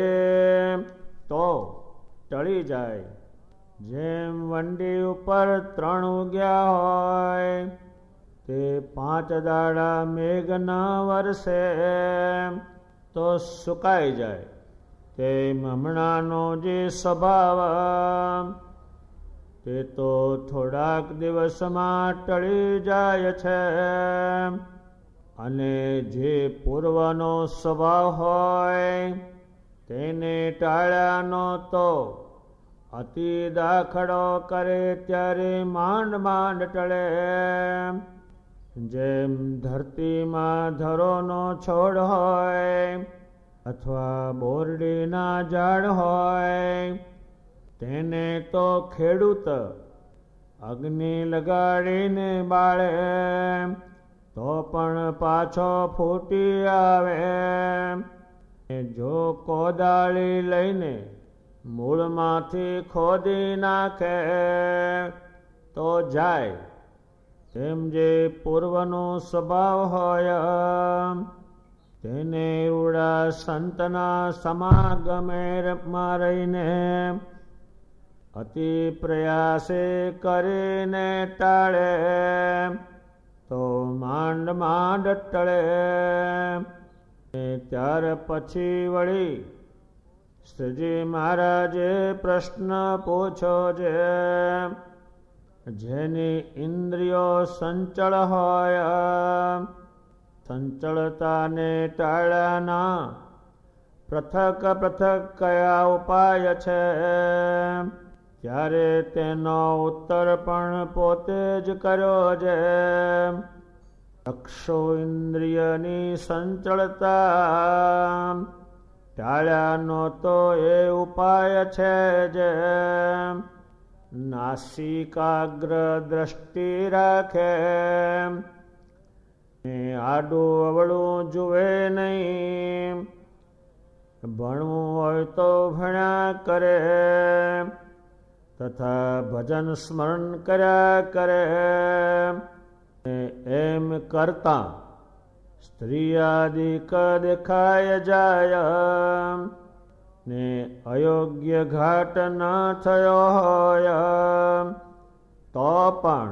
તો ટળી જાય. જેમ વંડી ઉપર 3 ઉગ્યા હોય તે 5 દાડા મેઘ ન વરસે તો સુકાઈ જાય, તેમ હમણાંનો જે સ્વભાવ તે તો થોડાક દિવસમાં ટળી જાય છે. અને જે પૂર્વનો સ્વભાવ હોય તેને ટાળ્યાનો તો અતિ દાખલો કરે ત્યારે માંડ માંડ ટળે. જેમ ધરતીમાં ધરોનો છોડ હોય અથવા બોરડીના ઝાડ હોય તેને તો ખેડૂત અગ્નિ લગાડીને બાળે તો પણ પાછો ફૂટી આવે. જો કોદાળી લઈને મૂળમાંથી ખોદી નાખે તો જાય. તેમ જે પૂર્વનો સ્વભાવ હોય તેને રૂડા સંતના સમાગમેમાં રહીને અતિ પ્રયાસે કરીને ટાળે તો માંડ માંડ ટળે. ત્યાર પછી વળી શ્રીજી મહારાજે પ્રશ્ન પૂછો છે, જેની ઇન્દ્રિયો સંચળ હોય સંચળતાને ટાળ્યાના પૃથક પૃથક કયા ઉપાય છે? ત્યારે તેનો ઉત્તર પણ પોતે જ કર્યો છે. ચક્ષુ ઇન્દ્રિયની સંચળતા ટાળ્યાનો તો એ ઉપાય છે જે નાસિકાગ્ર દ્રષ્ટિ રાખે, આડું અવળું જુએ નહીં, ભણવું હોય તો ભણ્યા કરે તથા ભજન સ્મરણ કર્યા કરે. એમ કરતા સ્ત્રી આદિક દેખાય જાય ને અયોગ્ય ઘાટ ન થયો હોય તો પણ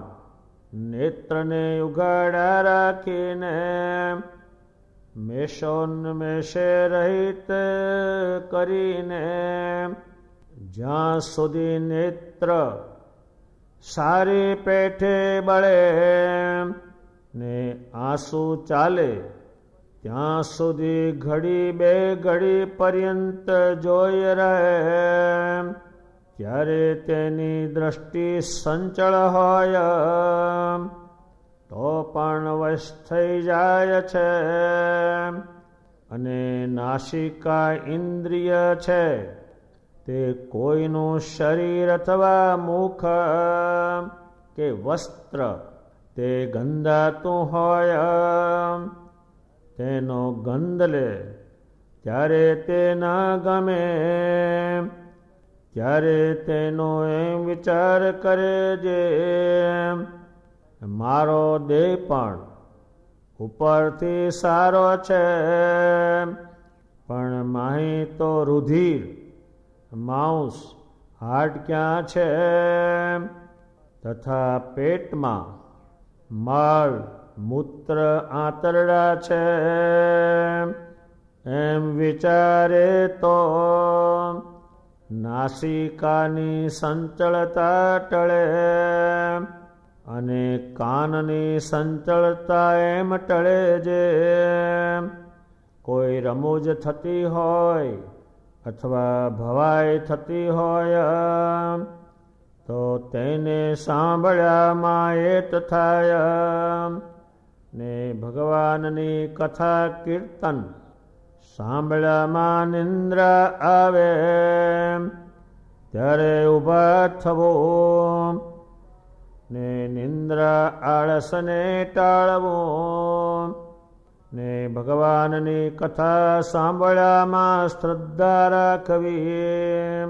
નેત્રને ઉઘાડા રાખીને મેષોન્મેષે રહિત કરીને જ્યાં સુધી નેત્ર સારી પેઠે બળે ને આંસુ ચાલે ત્યાં સુધી ઘડી બે ઘડી પર્યંત જોઈ રહે. ત્યારે તેની દ્રષ્ટિ સંચળ હોય તો પણ વશ થઈ જાય છે. અને નાસિકા ઇન્દ્રિય છે તે કોઈનું શરીર અથવા મુખ કે વસ્ત્ર તે ગંધાતું હોય તેનો ગંધ લે ત્યારે તે ના ગમે. ત્યારે તેનો એમ વિચાર કરે જે મારો દેહ પણ ઉપરથી સારો છે પણ માહી તો રુધિર માંસ હાડ ક્યાં છે તથા પેટમાં મળ મૂત્ર આંતરડા છે. એમ વિચારે તો નાસિકાની સંચળતા ટળે અને કાનની સંચળતા એમ ટળે જે કોઈ રમૂજ થતી હોય અથવા ભવાઈ થતી હોય તો તેને સાંભળ્યામાં એત થાય ને ભગવાનની કથા કીર્તન સાંભળ્યામાં નિંદ્રા આવે ત્યારે ઊભા થવું ને નિંદ્રા આળસને ટાળવું ને ભગવાનની કથા સાંભળ્યામાં શ્રદ્ધા રાખવી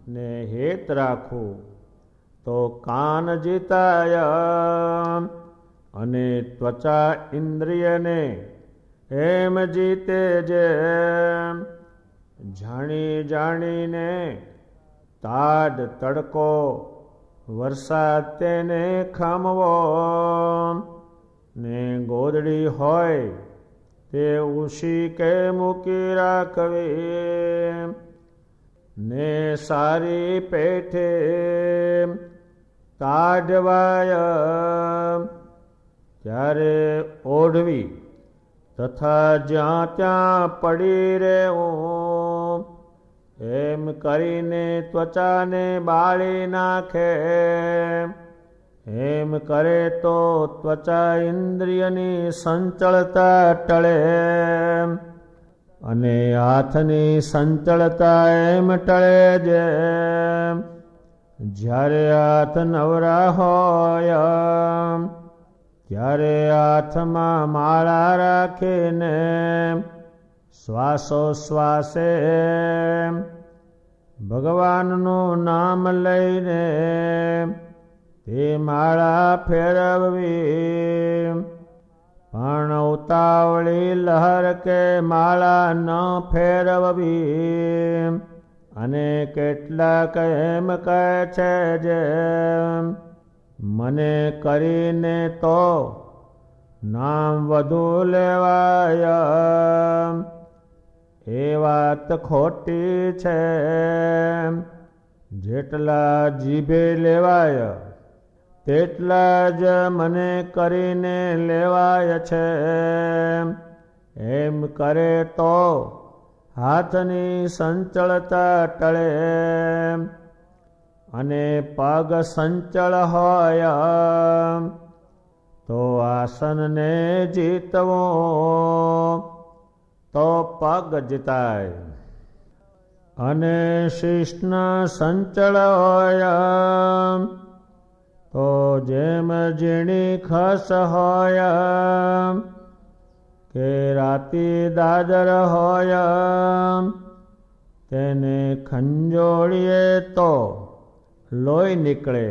ને હેત રાખવું તો કાન જીતાય, અને ત્વચા ઇન્દ્રિયને એમ જીતે જે જાણી જાણીને તાડ તડકો વરસાદ તેને ખામવો, ને ગોદડી હોય તે ઉશી કે મૂકી રાખવી, ને સારી પેઠે કાઢવાય ત્યારે ઓઢવી, તથા જ્યાં ત્યાં પડી રહેવું, એમ કરીને ત્વચાને બાળી નાખે. એમ કરે તો ત્વચા ઇન્દ્રિયની સંચળતા ટળે, અને હાથની સંચળતા એમ ટળે જે જ્યારે હાથ નવરા હોય ત્યારે હાથમાં માળા રાખીને શ્વાસોશ્વાસે ભગવાનનું નામ લઈને તે માળા ફેરવવી, પણ ઉતાવળી લહર કે માળા ન ફેરવવી. અને કેટલાક એમ કહે છે જે મને કરીને તો નામ વધુ લેવાય, એ વાત ખોટી છે. જેટલા જીભે લેવાય તેટલા જ મને કરીને લેવાય છે. એમ કરે તો હાથની સંચળતા ટળે, અને પગ સંચળ હોય તો આસનને જીતવો, તો પગ જીતાય. અને શિષ્ણ સંચળ હોય તો જેમ ઝીણી ખસ હોય કે રાતી દાદર હોય, તેને ખંજોળીએ તો લોહી નીકળે,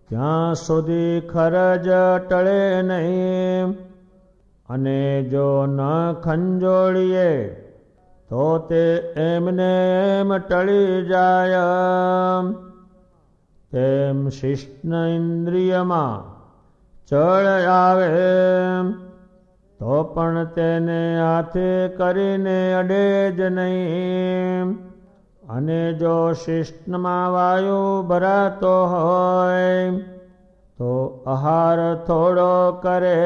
ત્યાં સુધી ખરજ ટળે નહીં. અને જો ન ખંજોળીએ તો તે એમને એમ ટળી જાય. તેમ શિષ્ણ ઇન્દ્રિયમાં ચળ આવે તો પણ તેને હાથે કરીને અડે જ નહીં. અને જો શિષ્ણમાં વાયુ ભરાતો હોય તો આહાર થોડો કરે,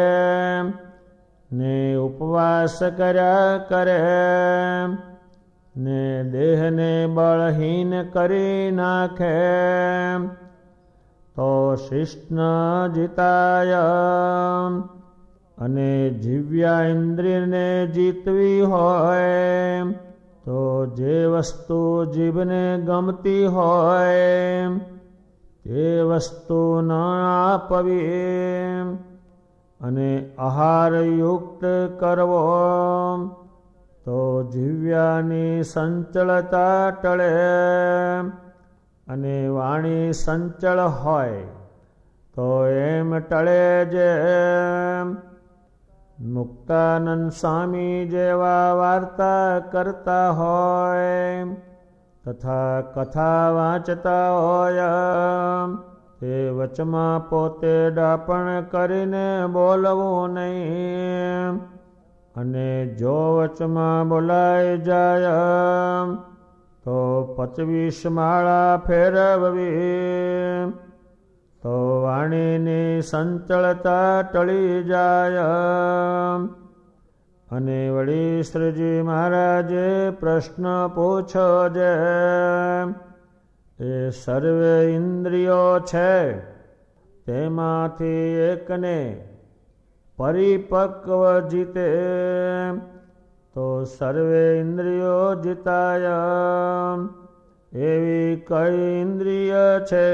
ને ઉપવાસ કર્યા કરે, ને દેહને બળહીન કરી નાખે, તો શિષ્ણ જીતાય. અને જીવ્યા ઇન્દ્રિયને જીતવી હોય તો જે વસ્તુ જીભને ગમતી હોય તે વસ્તુ ન આપવી, અને આહારયુક્ત કરવો તો જીવ્યાની સંચળતા ટળે. અને વાણી સંચળ હોય તો એમ ટળે જે મુક્તાનંદ સ્વામી જેવા વાર્તા કરતા હોય તથા કથા વાંચતા હોય તે વચમાં પોતે ડાપણ કરીને બોલવું નહીં. અને જો વચમાં બોલાઈ જાય તો 25 માળા ફેરવવી, તો વાણીની સંચળતા ટળી જાય. અને વળી શ્રીજી મહારાજે પ્રશ્ન પૂછો જે એ સર્વે ઇન્દ્રિયો છે તેમાંથી એકને પરિપક્વ જીતે તો સર્વે ઇન્દ્રિયો જીતાય. એવી કઈ ઇન્દ્રિય છે?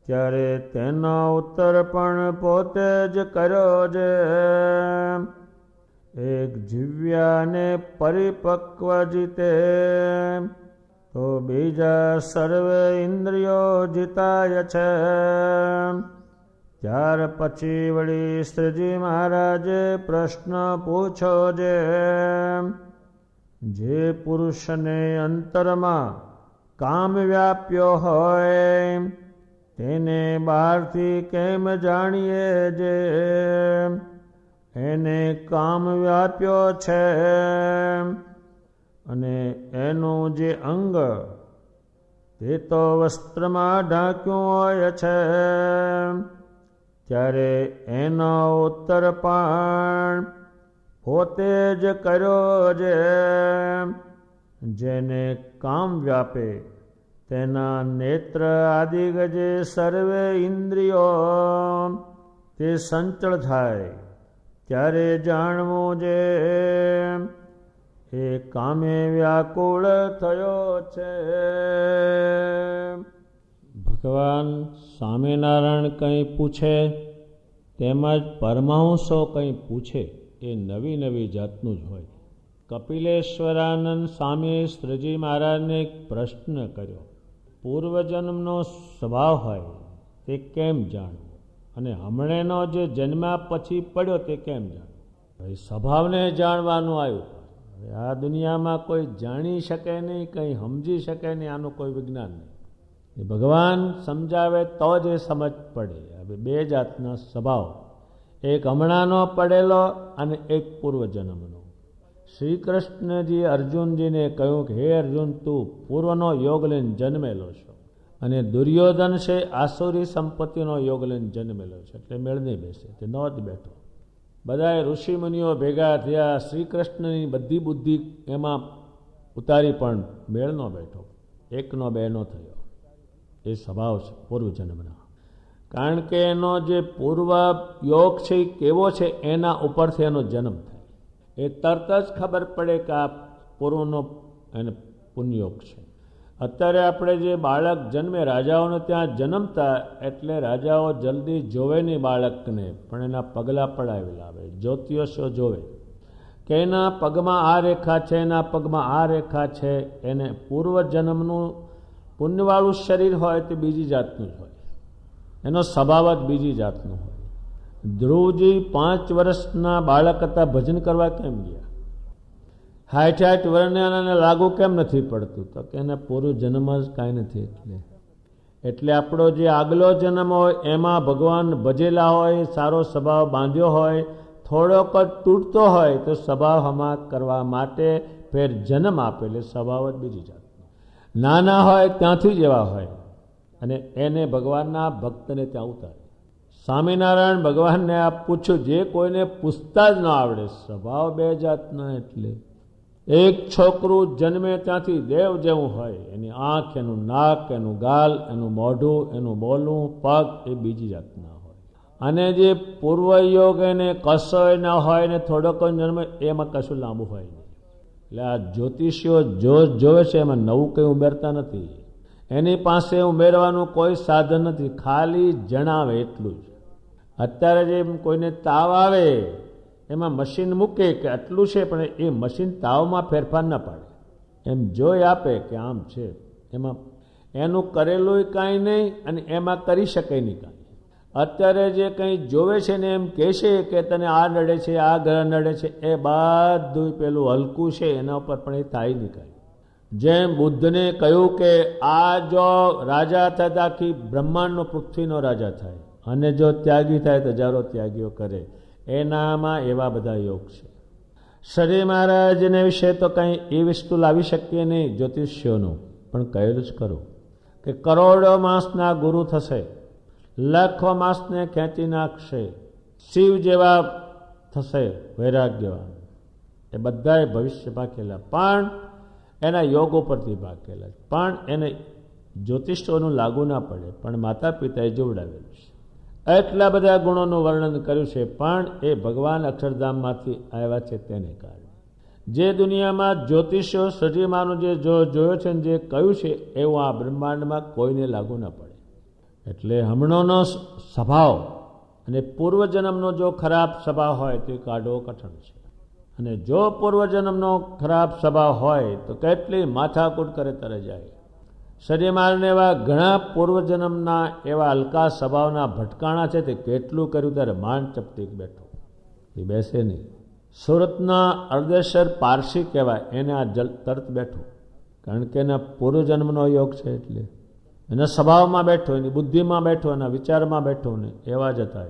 ત્યારે તેનો ઉત્તર પણ પોતે જ કર્યો છે. એક જીવ્યાને પરિપક્વ જીતે તો બીજા સર્વે ઇન્દ્રિયો જીતાય છે. ત્યાર પછી વળી શ્રીજી મહારાજે પ્રશ્ન પૂછો જે પુરુષને અંતરમાં કામ વ્યાપ્યો હોય તેને બહારથી કેમ જાણીએ જે એને કામ વ્યાપ્યો છે અને એનું જે અંગ તે તો વસ્ત્રમાં ઢાંક્યું હોય છે. ત્યારે એનો ઉત્તર પણ પોતે જ કર્યો જેને કામ વ્યાપે તેના નેત્ર આદિ જે સર્વે ઇન્દ્રિયો તે સંચળ થાય ત્યારે જાણવું એ કામે વ્યાકુળ થયો છે. ભગવાન સ્વામિનારાયણ કંઈ પૂછે તેમજ પરમહંસો કંઈ પૂછે એ નવી નવી જાતનું જ હોય. કપિલેશ્વરાનંદ સ્વામીએ શ્રીજી મહારાજને એક પ્રશ્ન કર્યો, પૂર્વજન્મનો સ્વભાવ હોય તે કેમ જાણવો અને હમણાંનો જે જન્મ્યા પછી પડ્યો તે કેમ જાણવો? સ્વભાવને જાણવાનું આવ્યું. આ દુનિયામાં કોઈ જાણી શકે નહીં, કંઈ સમજી શકે નહીં, આનું કોઈ વિજ્ઞાન નહીં. ભગવાન સમજાવે તો જ એ સમજ પડે. હવે બે જાતના સ્વભાવ, એક હમણાંનો પડેલો અને એક પૂર્વજન્મનો. શ્રી કૃષ્ણજી અર્જુનજીને કહ્યું કે હે અર્જુન, તું પૂર્વનો યોગ લઈને જન્મેલો છો અને દુર્યોધન છે આસુરી સંપત્તિનો યોગ લઈને જન્મેલો છે, એટલે મેળ નહીં બેસે. તે ન જ બેઠો. બધાએ ઋષિમુનિઓ ભેગા થયા, શ્રી કૃષ્ણની બધી બુદ્ધિ એમાં ઉતારી પણ મેળ ન બેઠો. એકનો બે નો થયો. એ સ્વભાવ છે પૂર્વજન્મના. કારણ કે એનો જે પૂર્વ યોગ છે એ કેવો છે એના ઉપરથી એનો જન્મ થાય. એ તરત જ ખબર પડે કે આ પૂર્વનો એને પુણ્યોગ છે. અત્યારે આપણે જે બાળક જન્મે, રાજાઓને ત્યાં જન્મતા એટલે રાજાઓ જલ્દી જોવે નહીં બાળકને, પણ એના પગલાં પડાવી લાવે. જ્યોતિષો જોવે કે એના પગમાં આ રેખા છે, એના પગમાં આ રેખા છે. એને પૂર્વજન્મનું પુણ્યવાળું શરીર હોય તે બીજી જાતનું જ હોય, એનો સ્વભાવ જ બીજી જાતનો હોય. ધ્રુવજી 5 વર્ષના બાળક હતા, ભજન કરવા કેમ ગયા? 60 વર્ષને લાગુ કેમ નથી પડતું? તો કે એને પૂર્વ જન્મ જ કાંઈ નથી. એટલે આપણો જે આગલો જન્મ હોય એમાં ભગવાન ભજેલા હોય, સારો સ્વભાવ બાંધ્યો હોય, થોડોક જ તૂટતો હોય તો સ્વભાવ હમા કરવા માટે ફેર જન્મ આપેલે સ્વભાવ જ બીજી જાત. નાના હોય ત્યાંથી જ એવા હોય અને એને ભગવાનના ભક્તને ત્યાં ઉતારે. સ્વામિનારાયણ ભગવાનને આ પૂછ્યું જે કોઈને પૂછતા જ ન આવડે. સ્વભાવ બે જાતના. એટલે એક છોકરું જન્મે ત્યાંથી દેવ જેવું હોય, એની આંખ, એનું નાક, એનું ગાલ, એનું મોઢું, એનું બોલવું, પગ એ બીજી જાતના હોય. અને જે પૂર્વયોગ એને કશો ના હોય ને થોડોક જન્મે એમાં કશું લાંબુ હોય નહીં. એટલે આ જ્યોતિષીઓ જોવે છે એમાં નવું કંઈ ઉમેરતા નથી. એની પાસે ઉમેરવાનું કોઈ સાધન નથી, ખાલી જણાવે એટલું જ. અત્યારે જે કોઈને તાવ આવે એમાં મશીન મૂકે કે આટલું છે, પણ એ મશીન તાવમાં ફેરફાર ન પાડે. એમ જોઈ આપે કે આમ છે, એમાં એનું કરેલું કાંઈ નહીં અને એમાં કરી શકે નહીં કાંઈ. અત્યારે જે કંઈ જોવે છે ને એમ કહેશે કે તને આ નડે છે, આ ગ્રહ નડે છે, એ બધું પેલું હલકું છે, એના ઉપર પણ એ થાય નહીં કાંઈ. જેમ બુદ્ધને કહ્યું કે આ જો રાજા થાય તો આખી બ્રહ્માંડનો પૃથ્વીનો રાજા થાય, અને જો ત્યાગી થાય તો હજારો ત્યાગીઓ કરે. એનામાં એવા બધા યોગ છે. શ્રી મહારાજને વિશે તો કંઈ એ વસ્તુ લાવી શકીએ નહીં જ્યોતિષ્યોનું, પણ કહેલું જ કરું કે કરોડો માસના ગુરુ થશે, લાખો માસને ખેંચી નાખશે, શિવ જેવા થશે, વૈરાગ્યવાન. એ બધાએ ભવિષ્ય પાકેલા, પણ એના યોગ ઉપરથી પાકેલા, પણ એને જ્યોતિષોનું લાગુ ના પડે, પણ માતા પિતાએ જોવડાવેલું છે. એટલા બધા ગુણોનું વર્ણન કર્યું છે, પણ એ ભગવાન અક્ષરધામમાંથી આવ્યા છે તેને કારણે. જે દુનિયામાં જ્યોતિષો સજીમાનું જે જોયો છે ને જે કહ્યું છે એવું આ બ્રહ્માંડમાં કોઈને લાગુ ન પડે. એટલે હમણાંનો સ્વભાવ અને પૂર્વજન્મનો જો ખરાબ સ્વભાવ હોય તો એ કાઢવો કઠણ છે. અને જો પૂર્વજન્મનો ખરાબ સ્વભાવ હોય તો કેટલી માથાકૂટ કરે તરે જાય. શરીરમારને એવા ઘણા પૂર્વજન્મના એવા હલકા સ્વભાવના ભટકાણા છે તે કેટલું કર્યું ત્યારે માંડ ચપટી બેઠો, એ બેસે નહીં. સુરતના અર્ધેશ્વર પારસી કહેવાય, એને આ તરત બેઠો, કારણ કે એના પૂર્વજન્મનો યોગ છે. એટલે એના સ્વભાવમાં બેઠો, એની બુદ્ધિમાં બેઠો, એના વિચારમાં બેઠો ને એવા જ હતા.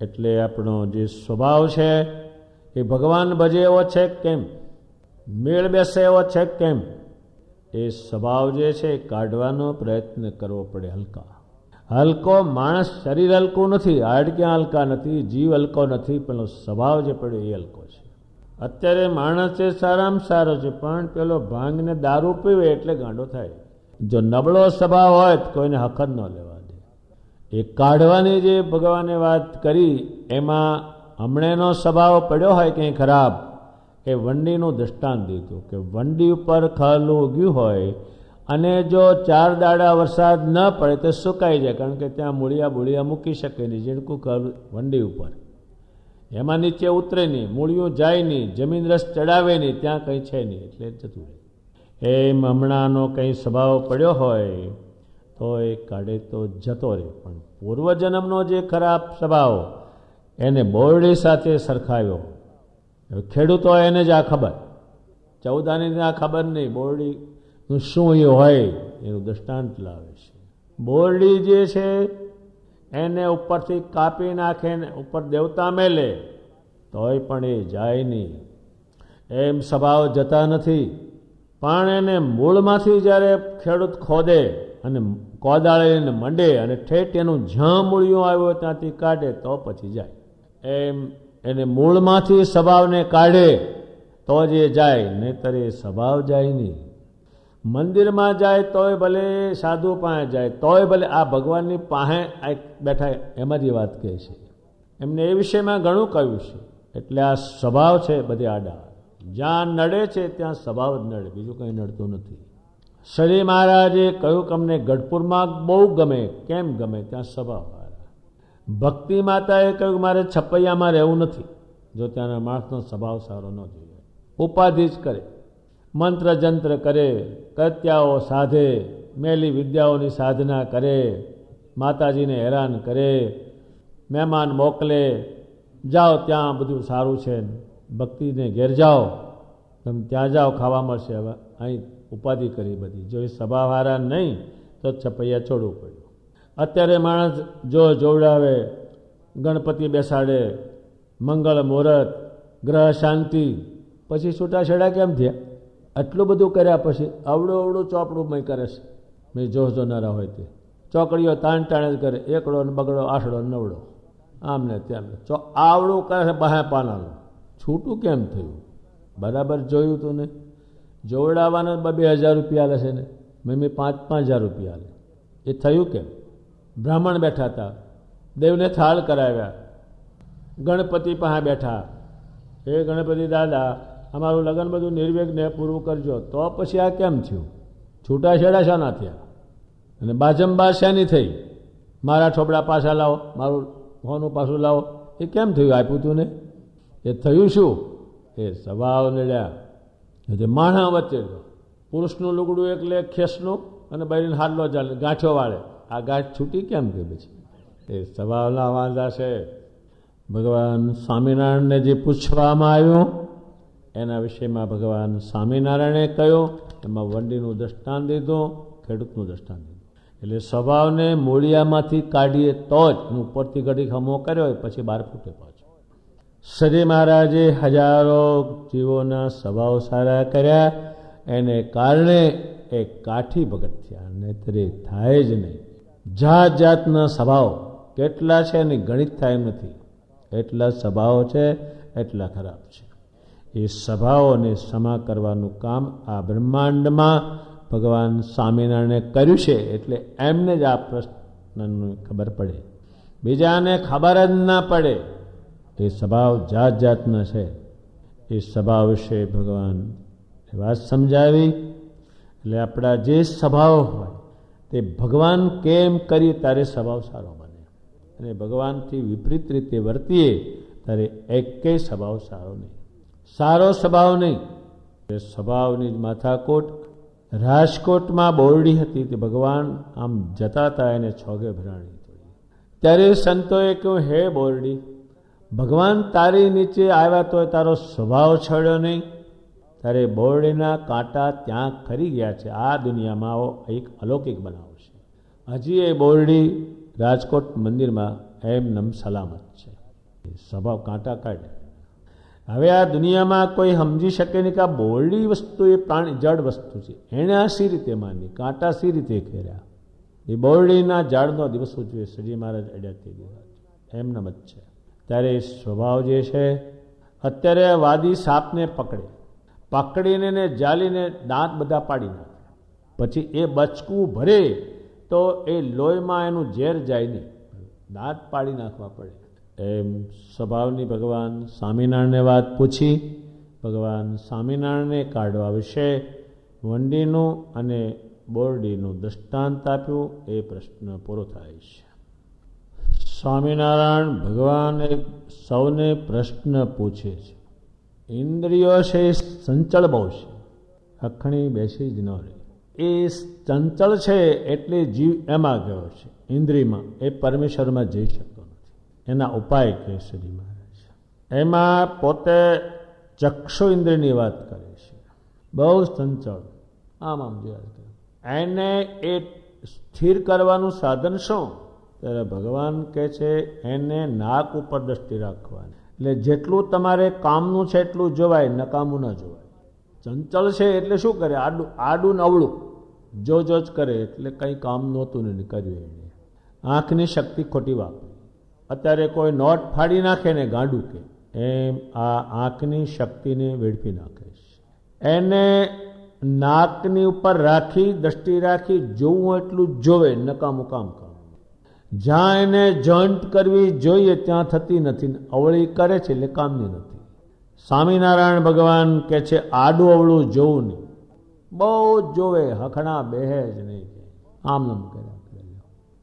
એટલે આપણો જે સ્વભાવ છે એ ભગવાન ભજે એવો છે કેમ, મેળ બેસે એવો છે કેમ, એ સ્વભાવ જે છે એ કાઢવાનો પ્રયત્ન કરવો પડે. હલકો માણસ, શરીર હલકું નથી, હાડક્યાં હલકા નથી, જીવ હલકો નથી, પણ સ્વભાવ જે પડ્યો એ હલકો છે. અત્યારે માણસ છે સારામાં સારો છે, પણ પેલો ભાંગને દારૂ પીવે એટલે ગાંડો થાય. જો નબળો સ્વભાવ હોય તો કોઈને હક જ ન લેવા દે. એ કાઢવાની જે ભગવાને વાત કરી એમાં હમણાંનો સ્વભાવ પડ્યો હોય કંઈ ખરાબ, એ વંડીનું દ્રષ્ટાંત દીધું કે વંડી ઉપર ખલું ઉગ્યું હોય અને જો 4 દાડા વરસાદ ન પડે તો સુકાઈ જાય, કારણ કે ત્યાં મૂળિયા મૂકી શકે નહીં, ઝીણકું ખલ વંડી ઉપર, એમાં નીચે ઉતરે નહીં, મૂળિયું જાય નહીં, જમીન રસ ચડાવે નહીં, ત્યાં કંઈ છે નહીં, એટલે જતું રહે. એમ હમણાંનો કંઈ સ્વભાવ પડ્યો હોય તો એ કાઢે તો જતો રહે. પણ પૂર્વજન્મનો જે ખરાબ સ્વભાવ એને બોરડી સાથે સરખાવ્યો. ખેડૂતો એને જ આ ખબર, ચૌદાનીને આ ખબર નહીં બોરડીનું શું એ હોય એનું દ્રષ્ટાંત લાવે છે. બોરડી જે છે એને ઉપરથી કાપી નાખે ને ઉપર દેવતા મેલે તોય પણ એ જાય નહીં. એમ સ્વભાવ જતા નથી, પણ એને મૂળમાંથી જ્યારે ખેડૂત ખોદે અને કોદાળીને મંડે અને ઠેઠ એનું જ્યાં મૂળિયું આવ્યો ત્યાંથી કાઢે તો પછી જાય. એમ એને મૂળમાંથી સ્વભાવને કાઢે તો જ એ જાય, નહીંતર એ સ્વભાવ જાય નહીં. મંદિરમાં જાય તોય ભલે, સાધુ પાસે જાય તોય ભલે, આ ભગવાનની પાસે બેઠા એમાં જ વાત કહે છે. એમને એ વિષયમાં ઘણું કહ્યું છે. એટલે આ સ્વભાવ છે બધે આડા, જ્યાં નડે છે ત્યાં સ્વભાવ જ નડે, બીજું કંઈ નડતું નથી. શ્રી મહારાજે કહ્યું કે અમને ગઢપુરમાં બહુ ગમે. કેમ ગમે? ત્યાં સ્વભાવ. ભક્તિ માતાએ કહ્યું મારે છપૈયામાં રહેવું નથી, જો ત્યાંના માણસનો સ્વભાવ સારો ન જોઈએ. ઉપાધિ જ કરે, મંત્ર જંત્ર કરે, કત્યાઓ સાધે, મેલી વિદ્યાઓની સાધના કરે, માતાજીને હેરાન કરે, મહેમાન મોકલે, જાઓ ત્યાં બધું સારું છે, ભક્તિને ઘેર જાઓ, તમે ત્યાં જાઓ ખાવા મળશે. હવે અહીં ઉપાધિ કરી બધી. જો એ સ્વભાવ હારા નહીં તો છપૈયા છોડવું પડ્યું. અત્યારે માણસ જો જોવડાવે, ગણપતિ બેસાડે, મંગળ મુહૂર્ત, ગ્રહ શાંતિ, પછી છૂટાછેડા કેમ થયા? આટલું બધું કર્યા પછી અવડું ચોપડું મય કરે છે. મેં જોનારા હોય તે ચોકડીઓ તાણ જ કરે, એકડો ને બગડો, આઠડો નવડો, આમ ને તેમ આવડું કરે છે. બહાર પાનાનું છૂટું કેમ થયું? બરાબર જોયું તું ને? જોવડાવવાના 2,000 રૂપિયા લે છે ને, મેં 5,000 રૂપિયા લે. એ થયું કેમ? બ્રાહ્મણ બેઠા હતા, દેવને થાળ કરાવ્યા, ગણપતિ પાસે બેઠા, એ ગણપતિ દાદા અમારું લગ્ન બધું નિર્વિઘ્ને પૂરું કરજો. તો પછી આ કેમ થયું? છૂટાછેડા શાના થયા? અને બાજંબાર શાની થઈ? મારા ઠોબડા પાછા લાવો, મારું હોનું પાછું લાવો. એ કેમ થયું? આપ્યું તું ને? એ થયું શું? એ સ્વભાવ નડ્યા. એટલે માણા વચ્ચે પુરુષનું લુગડું એકલે ખેસનું અને બહેરીને હાડલો ચાલે, ગાંઠો વાળે. આ ગાંઠ છૂટી કેમ કે? પછી એ સ્વભાવના વાંધા છે. ભગવાન સ્વામિનારાયણને જે પૂછવામાં આવ્યું એના વિષયમાં ભગવાન સ્વામિનારાયણે કહ્યું, એમાં વંડીનું દ્રષ્ટાંત દીધું, ખેડૂતનું દ્રષ્ટાંત દીધું. એટલે સ્વભાવને મૂળિયામાંથી કાઢીએ તો જ, ઉપરથી ઘડી ખમો કર્યો હોય પછી બહાર ફૂટે પાછો. શ્રી મહારાજે હજારો જીવોના સ્વભાવ સારા કર્યા, એને કારણે એ કાઠી ભગત થયા, નહીતર એ થાય જ નહીં. જાત જાતના સ્વભાવ કેટલા છે એની ગણિત થાય એમ નથી. એટલા સ્વભાવો છે, એટલા ખરાબ છે. એ સ્વભાવોને ક્ષમા કરવાનું કામ આ બ્રહ્માંડમાં ભગવાન સ્વામિનારાયણે કર્યું છે. એટલે એમને જ આ પ્રશ્નની ખબર પડે, બીજાને ખબર જ ના પડે. એ સ્વભાવ જાત જાતના છે. એ સ્વભાવ વિશે ભગવાન વાત સમજાવી. એટલે આપણા જે સ્વભાવ હોય તે ભગવાન કેમ કરી તારે સ્વભાવ સારો બને, અને ભગવાનથી વિપરીત રીતે વર્તીએ ત્યારે એકેય સ્વભાવ સારો નહીં. સારો સ્વભાવ નહીં, એ સ્વભાવની જ માથાકોટ. રાજકોટમાં બોરડી હતી તે ભગવાન આમ જતા હતા એને છોગે ભરાણી. ત્યારે સંતોએ કહ્યું, હે બોરડી, ભગવાન તારી નીચે આવ્યા તો તારો સ્વભાવ છોડ્યો નહીં. ત્યારે બોરડીના કાંટા ત્યાં ખરી ગયા છે. આ દુનિયામાં આવો એક અલૌકિક બનાવ છે. હજી એ બોરડી રાજકોટ મંદિરમાં એમનેમ સલામત છે. સ્વભાવ કાંટા કાઢે. હવે આ દુનિયામાં કોઈ સમજી શકે નહીં કે આ બોરડી વસ્તુ એ પ્રાણી જડ વસ્તુ છે. એણે આ સી રીતે માની, કાંટા સી રીતે ખેર્યા. એ બોરડીના ઝાડનો દિવસ ઉજવે શ્રીજી મહારાજ અડ્યા તે દિવસ એમનેમ જ છે. ત્યારે સ્વભાવ જે છે, અત્યારે વાદી સાપને પકડીને ને જાલીને દાંત બધા પાડી નાખે. પછી એ બચકું ભરે તો એ લોહીમાં એનું ઝેર જાય નહીં, દાંત પાડી નાખવા પડે. એમ સ્વભાવની ભગવાન સ્વામિનારાયણને વાત પૂછી. ભગવાન સ્વામિનારાયણને કાઢવા વિશે વંડીનું અને બોરડીનું દૃષ્ટાંત આપ્યું. એ પ્રશ્ન પૂરો થાય છે. સ્વામિનારાયણ ભગવાન સૌને પ્રશ્ન પૂછે છે. ઇન્દ્રિયો છે એ ચંચળ બહુ છે, અખણી બેસી જ ન રહે. એ ચંચળ છે એટલે જીવ એમાં ગયો છે, ઇન્દ્રિયમાં. એ પરમેશ્વરમાં જઈ શકતો નથી. એના ઉપાય કહે શ્રી મહારાજ. એમાં પોતે ચક્ષુ ઇન્દ્રિયની વાત કરે છે. બહુ ચંચળ, આમ જોયા કરે. એને એ સ્થિર કરવાનું સાધન શું? ત્યારે ભગવાન કહે છે એને નાક ઉપર દ્રષ્ટિ રાખવાની. એટલે જેટલું તમારે કામનું છે એટલું જોવાય, નકામું ન જોવાય. ચંચળ છે એટલે શું કરે? આડું નવળું જો જ કરે, એટલે કંઈ કામ નહોતું ને કર્યું એને. આંખની શક્તિ ખોટી વાપરી. અત્યારે કોઈ નોટ ફાડી નાખે ને ગાંડું કે એમ આ આંખની શક્તિને વેડફી નાખે છે. એને નાકની ઉપર રાખી, દ્રષ્ટિ રાખી, જોવું એટલું જોવે, નકામું કામ કરે. જ્યાં એને જોઈન્ટ કરવી જોઈએ ત્યાં થતી નથી, અવળી કરે છે એટલે કામની નથી. સ્વામિનારાયણ ભગવાન કે છે આડું અવળું જોવું નહીં, બહુ જોવે, હખણા બેહે જ નહીં. આમ નમ કર્યા કરે.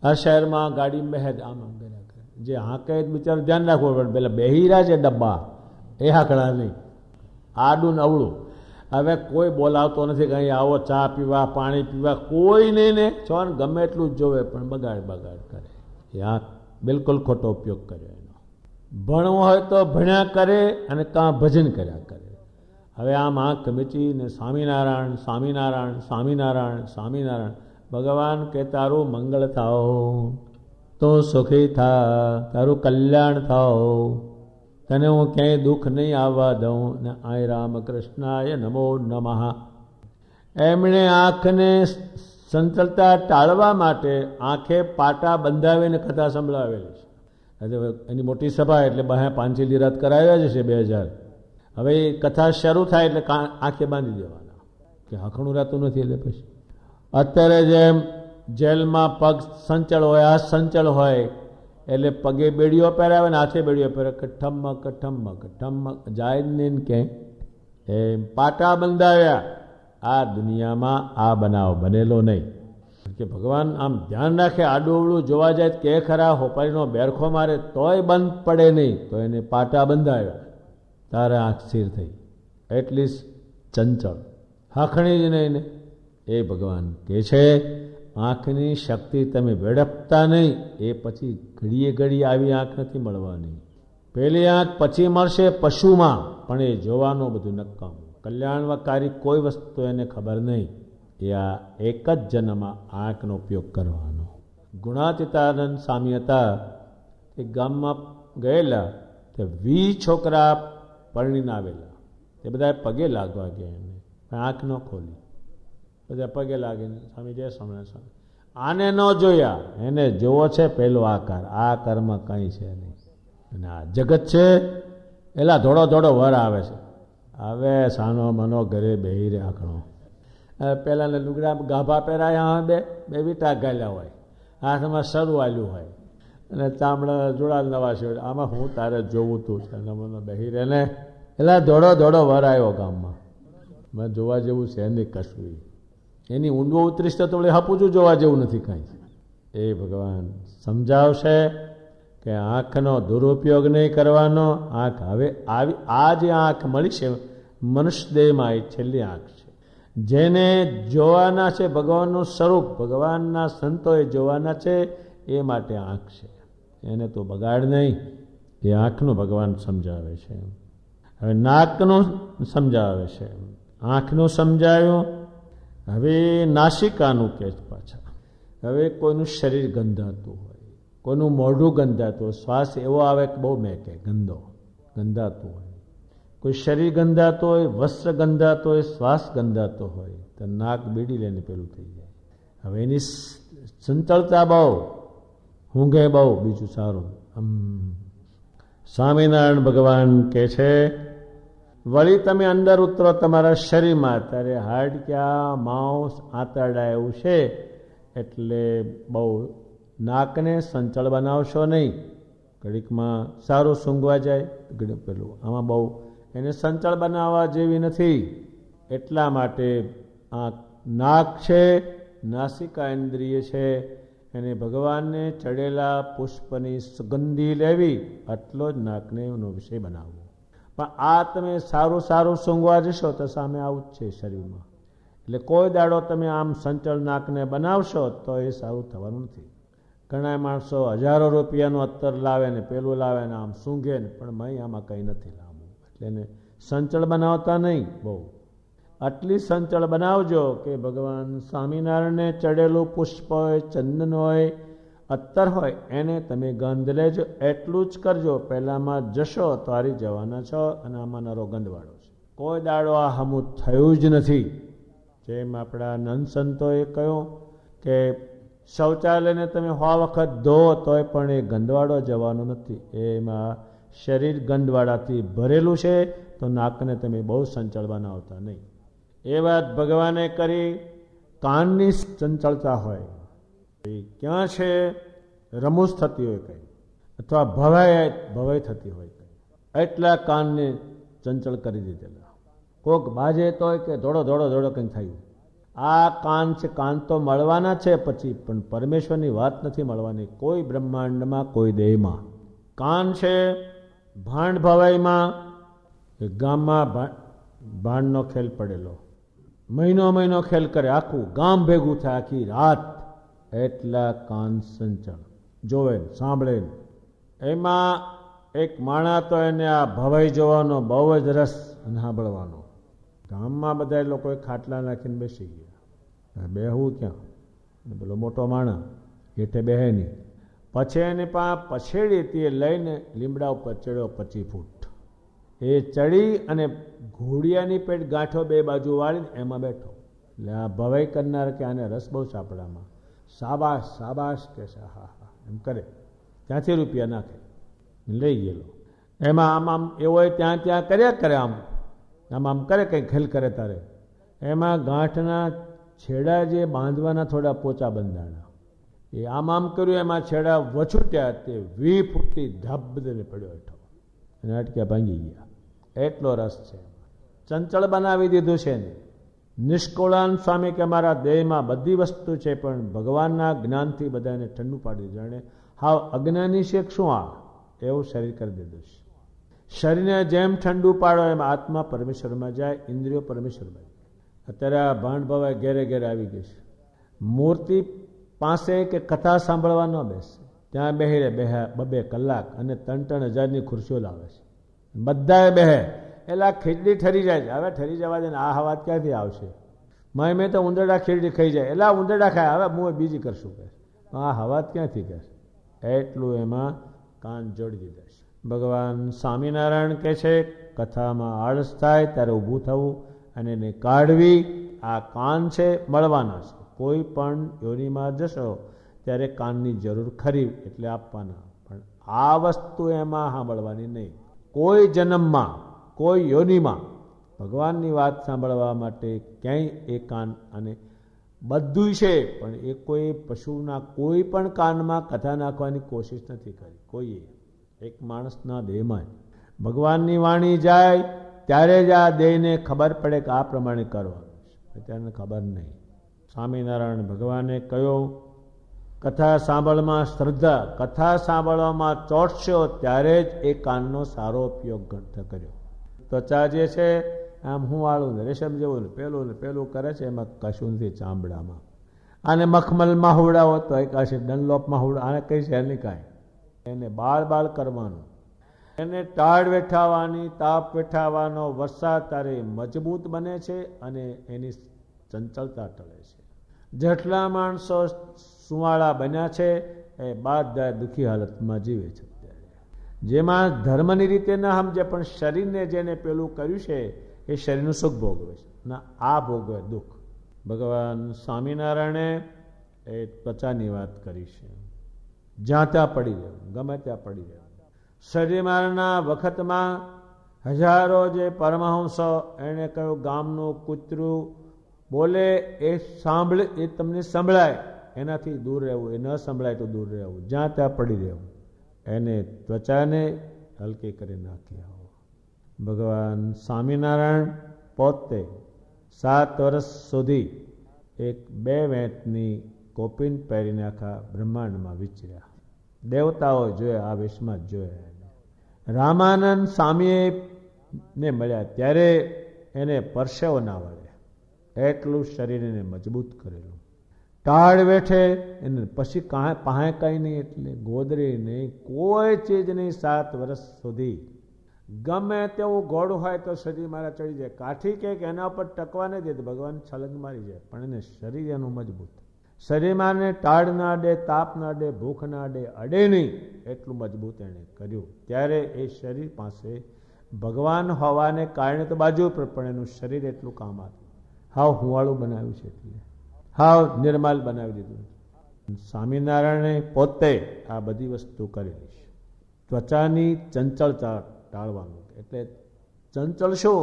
આ શહેરમાં ગાડી બેહે જ આમ નમ કર્યા કરે. જે હાંકે બિચારું ધ્યાન રાખવું પડે. પેલા બેહી રહ્યા છે ડબ્બા, એ હાંકડા નહીં, આડું ને અવળું. હવે કોઈ બોલાવતો નથી કે અહીં આવો ચા પીવા, પાણી પીવા, કોઈ નહીં ને છો ને ગમે એટલું જ જોવે પણ બગાડ કરે. આ બિલકુલ ખોટો ઉપયોગ કર્યો એનો. ભણવું હોય તો ભણ્યા કરે અને કાં ભજન કર્યા કરે. હવે આમ આંખ મીચીને સ્વામિનારાયણ સ્વામિનારાયણ સ્વામિનારાયણ સ્વામિનારાયણ. ભગવાન કે તારું મંગળ થાઓ, તો સુખી થા, તારું કલ્યાણ થાઓ, તને હું ક્યાંય દુઃખ નહીં આવવા દઉં. ને આય રામકૃષ્ણાય નમો નમઃ. એમણે આંખને સંચલતા ટાળવા માટે આંખે પાટા બંધાવીને કથા સંભળાવેલી છે. એની મોટી સભા એટલે 5 લીરાત કરાવ્યા જ છે 2000. હવે એ કથા શરૂ થાય એટલે આંખે બાંધી દેવાના કે હખણું રહેતું નથી. એટલે પછી અત્યારે જેમ જેલમાં પગ સંચળ હોય, હાથ સંચળ હોય, એટલે પગે બેડીઓ પહેરાવે ને હાથે બેડીઓ પહેરાવે. કઠ્ઠમ જાય ને ક્યાંય એમ પાટા બંધાવ્યા. આ દુનિયામાં આ બનાવ બનેલો નહીં. કે ભગવાન આમ ધ્યાન રાખે, આડું અવળું જોવા જાય કે ખરા, હોપારીનો બેરખો મારે તોય બંધ પડે નહીં, તો એને પાટા બંધાવ્યા. તારે આંખ સ્થિર થઈ. એટલી ચંચળ, હાખણી જ નહીં ને. એ ભગવાન કહે છે આંખની શક્તિ તમે વેડપતા નહીં. એ પછી ઘડીએ આવી આંખ નથી મળવાની. પેલી આંખ પછી મળશે પશુમાં, પણ એ જોવાનું બધું નકામ. કલ્યાણકારી કોઈ વસ્તુ એને ખબર નહીં. એ આ એક જ જન્મમાં આંખનો ઉપયોગ કરવાનો. ગુણાતીતાનંદ સ્વામી હતા, એ ગામમાં ગયેલા, તે 20 છોકરા પરણીને આવેલા. એ બધા પગે લાગવા ગયા એમને, પણ આંખ ન ખોલી. બધા પગે લાગીને સ્વામી જય સ્વામિનારાયણ. આને ન જોયા, એને જોવો છે પેલો આકાર. આ આકારમાં કંઈ છે નહીં. અને આ જગત છે એલા ધોળો વર આવે છે. હવે સાનો મનો ઘરે બેહી રે આંકણો. પહેલાંને લુગડા ગાભા પહેરાયા હોય, બે વીટા ગાલ્યા હોય, હાથમાં સરું આલ્યું હોય અને ચામડા જોડા નવા છે. આમાં હું તારે જોવું તું છે મને બેહી રહે ને. એટલે ધોળો વર આવ્યો ગામમાં. મેં જોવા જેવું છે નહીં કશું. એની ઊંડો ઉતરીશ તો હપુજું જોવા જેવું નથી કાંઈ. એ ભગવાન સમજાવશે કે આંખનો દુરુપયોગ નહીં કરવાનો. આંખ હવે આ જે આંખ મળી છે મનુષ્ય દેહમાં એ છેલ્લી આંખ છે. જેને જોવાના છે ભગવાનનું સ્વરૂપ, ભગવાનના સંતોએ જોવાના છે, એ માટે આંખ છે. એને તો બગાડ નહીં. એ આંખનું ભગવાન સમજાવે છે. હવે નાકનું સમજાવે છે. આંખનું સમજાવ્યું. હવે નાસિકાનું કે પાછા. હવે કોઈનું શરીર ગંધાતું હોય, કોઈનું મોઢું ગંધાતું હોય, શ્વાસ એવો આવે કે બહુ મેકે ગંધાતું હોય, કોઈ શરીર ગંધાતું હોય, વસ્ત્ર ગંધાતું હોય, શ્વાસ ગંધાતો હોય, તો નાક બીડી લઈને પેલું થઈ જાય. હવે એની ચંચળતા બહુ, ઊંઘે બહુ, બીજું સારું. સ્વામિનારાયણ ભગવાન કે છે વળી તમે અંદર ઉતરો તમારા શરીરમાં, ત્યારે હાડક્યા, માંસ, આંતરડા એવું છે, એટલે બહુ નાકને સંચળ બનાવશો નહીં. ઘડીકમાં સારું સૂંઘવા જાય, પેલું આમાં બહુ એને સંચળ બનાવવા જેવી નથી. એટલા માટે આ નાક છે, નાસિકા ઇન્દ્રિય છે, એને ભગવાનને ચડેલા પુષ્પની સુગંધી લેવી, આટલો જ નાકને એનો વિષય બનાવવો. પણ આ તમે સારું સારું સૂંઘવા જશો તો સામે આવું જ છે શરીરમાં. એટલે કોઈ દાડો તમે આમ સંચળ નાકને બનાવશો તો એ સારું થવાનું નથી. ઘણા માણસો હજારો રૂપિયાનું અત્તર લાવે ને પેલું લાવે ને આમ સૂંઘે ને, પણ મય આમાં કંઈ નથી લાવવું. એટલે એને સંચળ બનાવતા નહીં. બહુ આટલી સંચળ બનાવજો કે ભગવાન સ્વામિનારાયણને ચડેલું પુષ્પ હોય, ચંદન હોય, અત્તર હોય, એને તમે ગંધ લેજો. એટલું જ કરજો. પહેલામાં જશો તો હારી જવાના છો, અને આમાં નરો ગંધવાળો છે. કોઈ દાડો આ હમું થયું જ નથી. જેમ આપણા નંદ સંતોએ કહ્યું કે શૌચાલયને તમે 100 વખત ધો તોય પણ એ ગંધવાળો જવાનો નથી. એમાં શરીર ગંધવાળાથી ભરેલું છે, તો નાકને તમે બહુ સંચળ બનાવતા નહીં. એ વાત ભગવાને કરી. કાનની ચંચળતા હોય, એ ક્યાં છે, રમૂજ થતી હોય કંઈ, અથવા ભવાઈ થતી હોય કંઈ, એટલા કાનને ચંચળ કરી દીધેલા. કોક બાજે તોય કે ધોડો કંઈ થયું. આ કાન છે, કાન તો મળવાના છે પછી, પણ પરમેશ્વરની વાત નથી મળવાની કોઈ બ્રહ્માંડમાં, કોઈ દેહમાં. કાન છે ભાંડ ભવાઈમાં. ગામમાં ભાંડનો ખેલ પડેલો, મહિનો ખેલ કરે, આખું ગામ ભેગું થાય, આખી રાત. એટલા કાન સંચળ જોવે, સાંભળે. એમાં એક માણસ તો એને આ ભવાઈ જોવાનો બહુ જ રસ, અને સાંભળવાનો. ગામમાં બધા લોકોએ ખાટલા નાખીને બેસી ગયા. બેહવું ક્યાં? પેલો મોટો માણસ હેઠે બેહે નહીં. પછી એને પછેડી તે લઈને લીમડા ઉપર ચડ્યો 25 ફૂટ. એ ચડી અને ઘોડિયાની પેટ ગાંઠો 2 બાજુ વાળીને એમાં બેઠો. એટલે આ ભવાઈ કરનાર કે આને રસ બહુ સાપડામાં. શાબાશ કે છે, હા એમ કરે. ત્યાંથી રૂપિયા નાખે, લઈ ગયેલો. એમાં આમ એવો ત્યાં કર્યા કરે, આમ કરે, કંઈ ખેલ કરે તારે. એમાં ગાંઠના છેડા જે બાંધવાના થોડા પોચા બંધાણા, એ આમ કર્યું, એમાં છેડા વછૂટ્યા, તે 20 ફૂટથી ધબ દઈને પડ્યો હેઠો, અને અટક્યા, ભાંગી ગયા. એટલો રસ છે. ચંચળ બનાવી દીધું છે ને. નિષ્કુળાન સ્વામી કે મારા દેહમાં બધી વસ્તુ છે, પણ ભગવાનના જ્ઞાનથી બધાને ઠંડુ પાડી દીધું. જાણે હાવ અજ્ઞાની છે શું આ, એવું શરીર કરી દીધું છે. શરીરને જેમ ઠંડુ પાડો એમ આત્મા પરમેશ્વરમાં જાય, ઇન્દ્રિયો પરમેશ્વરમાં જાય. અત્યારે આ ભાંડ ભવાઈ ઘેરે આવી ગઈ છે. મૂર્તિ પાસે કે કથા સાંભળવા ન બેસે, ત્યાં બે 2 કલાક, અને 3-3 હજારની ખુરશીઓ લાવે છે. બધાએ બેહે, એટલે આ ખીચડી ઠરી જાય છે. હવે ઠરી જવા દે ને, આ હવા ક્યાંથી આવશે? મેં તો ઉંદરડા ખીચડી ખાઈ જાય, એટલે આ ઉંદરડા ખાય, હવે હું બીજી કરશું કે આ હવા ક્યાંથી કહે? એટલું એમાં કાન જોડી દીધા છે. ભગવાન સ્વામિનારાયણ કહે છે કથામાં આળસ થાય ત્યારે ઊભું થવું અને એને કાઢવી. આ કાન છે, મળવાના છે. કોઈ પણ યોનિમાં જશો ત્યારે કાનની જરૂર ખરી, એટલે આપવાના. પણ આ વસ્તુ એમાં સાંભળવાની નહીં. કોઈ જન્મમાં, કોઈ યોનિમાં ભગવાનની વાત સાંભળવા માટે ક્યાંય એ કાન, અને બધું છે, પણ એ કોઈ પશુના કોઈ પણ કાનમાં કથા નાખવાની કોશિશ નથી કરી કોઈએ. એક માણસના દેહમાં ભગવાનની વાણી જાય ત્યારે જ આ દેહને ખબર પડે કે આ પ્રમાણે કરવાનું છે. અત્યારે ખબર નહીં. સ્વામિનારાયણ ભગવાને કહ્યું કથા સાંભળવામાં શ્રદ્ધા, કથા સાંભળવામાં ચોટશો ત્યારે જ એ કાનનો સારો ઉપયોગ કર્યો. ત્વચા જે છે આમ હું વાળું ને રેશમ જેવું ને પેલું કરે છે, એમાં કશું નથી ચામડામાં. આને મખમલમાં હુવડાવો તો એ કાશે ડનલોપમાં હુવડાવો, આને કઈ છે નહીં કાંઈ. એને બાળ કરવાનું, એને ટાળ વેઠાવાની, તાપ વેઠાવાનો, વરસાદ તારે મજબૂત બને છે અને એની ચંચળતા ટળે છે. જેટલા માણસો સુવાળા બન્યા છે એ બધા દુઃખી હાલતમાં જીવે છે. જેમાં ધર્મની રીતે ના સમજે પણ શરીરને જેને પેલું કર્યું છે એ શરીરનું સુખ ભોગવે છે, ના આ ભોગવે દુઃખ. ભગવાન સ્વામિનારાયણે એ ત્વચાની વાત કરી છે. જ્યાં ત્યાં પડી રહેવું, ગમે ત્યાં પડી રહેવું. શરીરના વખતમાં હજારો જે પરમહંસો, એણે કહ્યું ગામનું કૂતરું બોલે એ સાંભળે, એ તમને સંભળાય એનાથી દૂર રહેવું, એ ન સંભળાય તો દૂર રહેવું, જ્યાં ત્યાં પડી રહેવું. એને ત્વચાને હલકી કરી નાખી આવો. ભગવાન સ્વામિનારાયણ પોતે 7 વર્ષ સુધી એક 2 વેંતની કોપીન પહેરીને આખા બ્રહ્માંડમાં વિચર્યા. દેવતાઓ જોયા, આ વેશમાં જ જોયા. રામાનંદ સ્વામીને મળ્યા ત્યારે એને પરસેવો ના વળે, એટલું શરીર એને મજબૂત કરેલું. ટાળ વેઠે એને પછી પાસે કંઈ નહીં, એટલે ગોદરી નહીં, કોઈ ચીજ નહીં. 7 વર્ષ સુધી ગમે તેવું ઘોડું હોય તો સદી મારા ચડી જાય, કાઠી કે એના ઉપર ટકવા નહીં દે તો ભગવાન છલંગ મારી જાય, પણ એને શરીર એનું મજબૂત. શરીરમાં ટાળ ના અડે, તાપ ના અડે, ભૂખ ના અડે, અડે નહીં એટલું મજબૂત એણે કર્યું. ત્યારે એ શરીર પાસે ભગવાન હોવાને કારણે તો બાજુ પર, પણ એનું શરીર એટલું કામ આપ્યું. હાવ હુંવાળું બનાવ્યું છે, એટલે હાવ નિર્માલ બનાવી દીધું. સ્વામિનારાયણે પોતે આ બધી વસ્તુ કરેલી છે. ત્વચાની ચંચળતા ટાળવાનું, એટલે ચંચળ શું,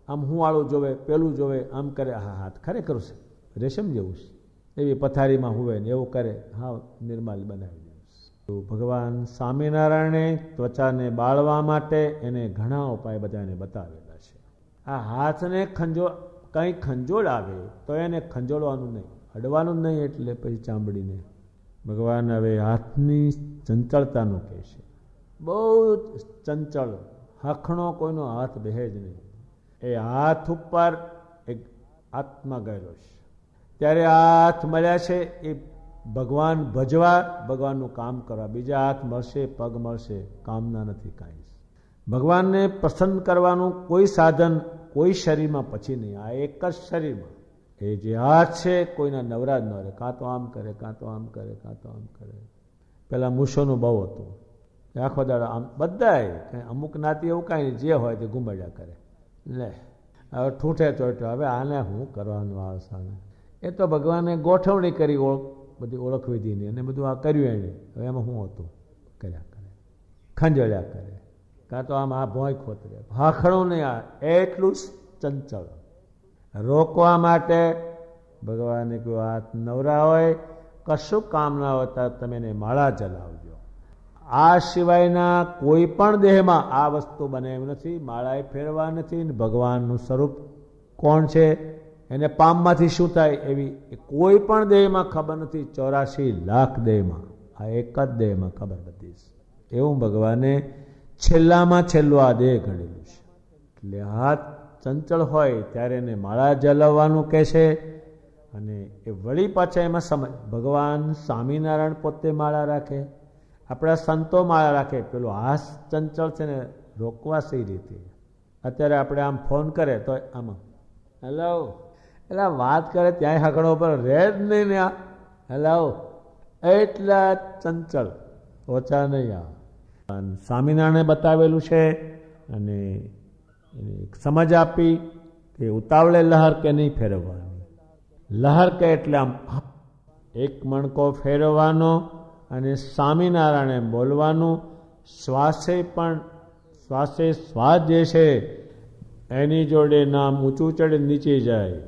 આમ હુંવાળું જોવે, પેલું જોવે, આમ કરે, હા હાથ ખરેખર છે રેશમ જેવું છે, એવી પથારીમાં હુવે ને એવું કરે, હા નિર્માલ બનાવી દીધું. ભગવાન સ્વામિનારાયણે ત્વચાને બાળવા માટે એને ઘણા ઉપાય બધાને બતાવેલા છે. આ હાથને કંઈ ખંજોળ આવે તો એને ખંજોળવાનું નહીં, અડવાનું જ નહીં, એટલે પછી ચામડીને. ભગવાન હવે હાથની ચંચળતાનું કહે છે. બહુ ચંચળ, હખણો કોઈનો હાથ બેહે જ નહીં. એ હાથ ઉપર એક આત્મા ગયેલો છે. ત્યારે આ હાથ મળ્યા છે એ ભગવાન ભજવા, ભગવાનનું કામ કરવા. બીજા હાથ મળશે, પગ મળશે, કામના નથી કાંઈ. ભગવાનને પ્રસન્ન કરવાનું કોઈ સાધન કોઈ શરીરમાં પછી નહીં, આ એક જ શરીરમાં. એ જે હાથ છે કોઈના નવરા જ ન રહે, કાં તો આમ કરે, કાં તો આમ કરે, કાં તો આમ કરે. પેલા મૂછોનું બહુ હતું, આખો દાડો આમ, બધાય અમુક નાતી એવું કાંઈ નહીં, જે હોય તે ઘુમાડ્યા કરે. લે હવે ઠૂઠે ચોટ્યો, હવે આને શું કરવાનું આ સામે. એ તો ભગવાને ગોઠવણી કરી બધી ઓળખ વિધિની, અને બધું આ કર્યું એણે. હવે એમાં શું હતું, કર્યા કરે, ખંજળ્યા કરે, કાં તો આમ આ ભોંય ખોતરે, ભાખણું નહીં. આ એટલું ચંચળ રોકવા માટે ભગવાને કહ્યું હાથ નવરા હોય, કશું કામ ના હોતા તમે એને માળા જલાવજો. આ સિવાયના કોઈ પણ દેહમાં આ વસ્તુ બને એમ નથી, માળાએ ફેરવા નથી. ભગવાનનું સ્વરૂપ કોણ છે, એને પામમાંથી શું થાય એવી કોઈ પણ દેહમાં ખબર નથી. 84 લાખ દેહમાં આ એક જ દેહમાં ખબર બધી છે. એવું ભગવાને છેલ્લામાં છેલ્લું આ દેહ ઘડેલું છે. એટલે હાથ ચંચળ હોય ત્યારે એને માળા જલાવવાનું કહે છે. અને એ વળી પાછા એમાં સમય, ભગવાન સ્વામિનારાયણ પોતે માળા રાખે, આપણા સંતો માળા રાખે. પેલું હાથ ચંચળ છે ને રોકવા સી રીતે. અત્યારે આપણે આમ ફોન કરે તો આમાં હેલો, એટલે વાત કરે ત્યાંય હકડો પર રહે જ નહીં ને. આ હેલો એટલા ચંચળ, ઓછા નહીં. આ સ્વામિનારાયણે બતાવેલું છે. અને સમજ આપી કે ઉતાવળે લહર કે નહીં ફેરવવાની. લહર કે એટલે આમ એક મણકો ફેરવવાનો, અને સ્વામિનારાયણે બોલવાનું. શ્વાસે પણ શ્વાસ જે છે એની જોડે નામ ઊંચું ચડે નીચે જાય.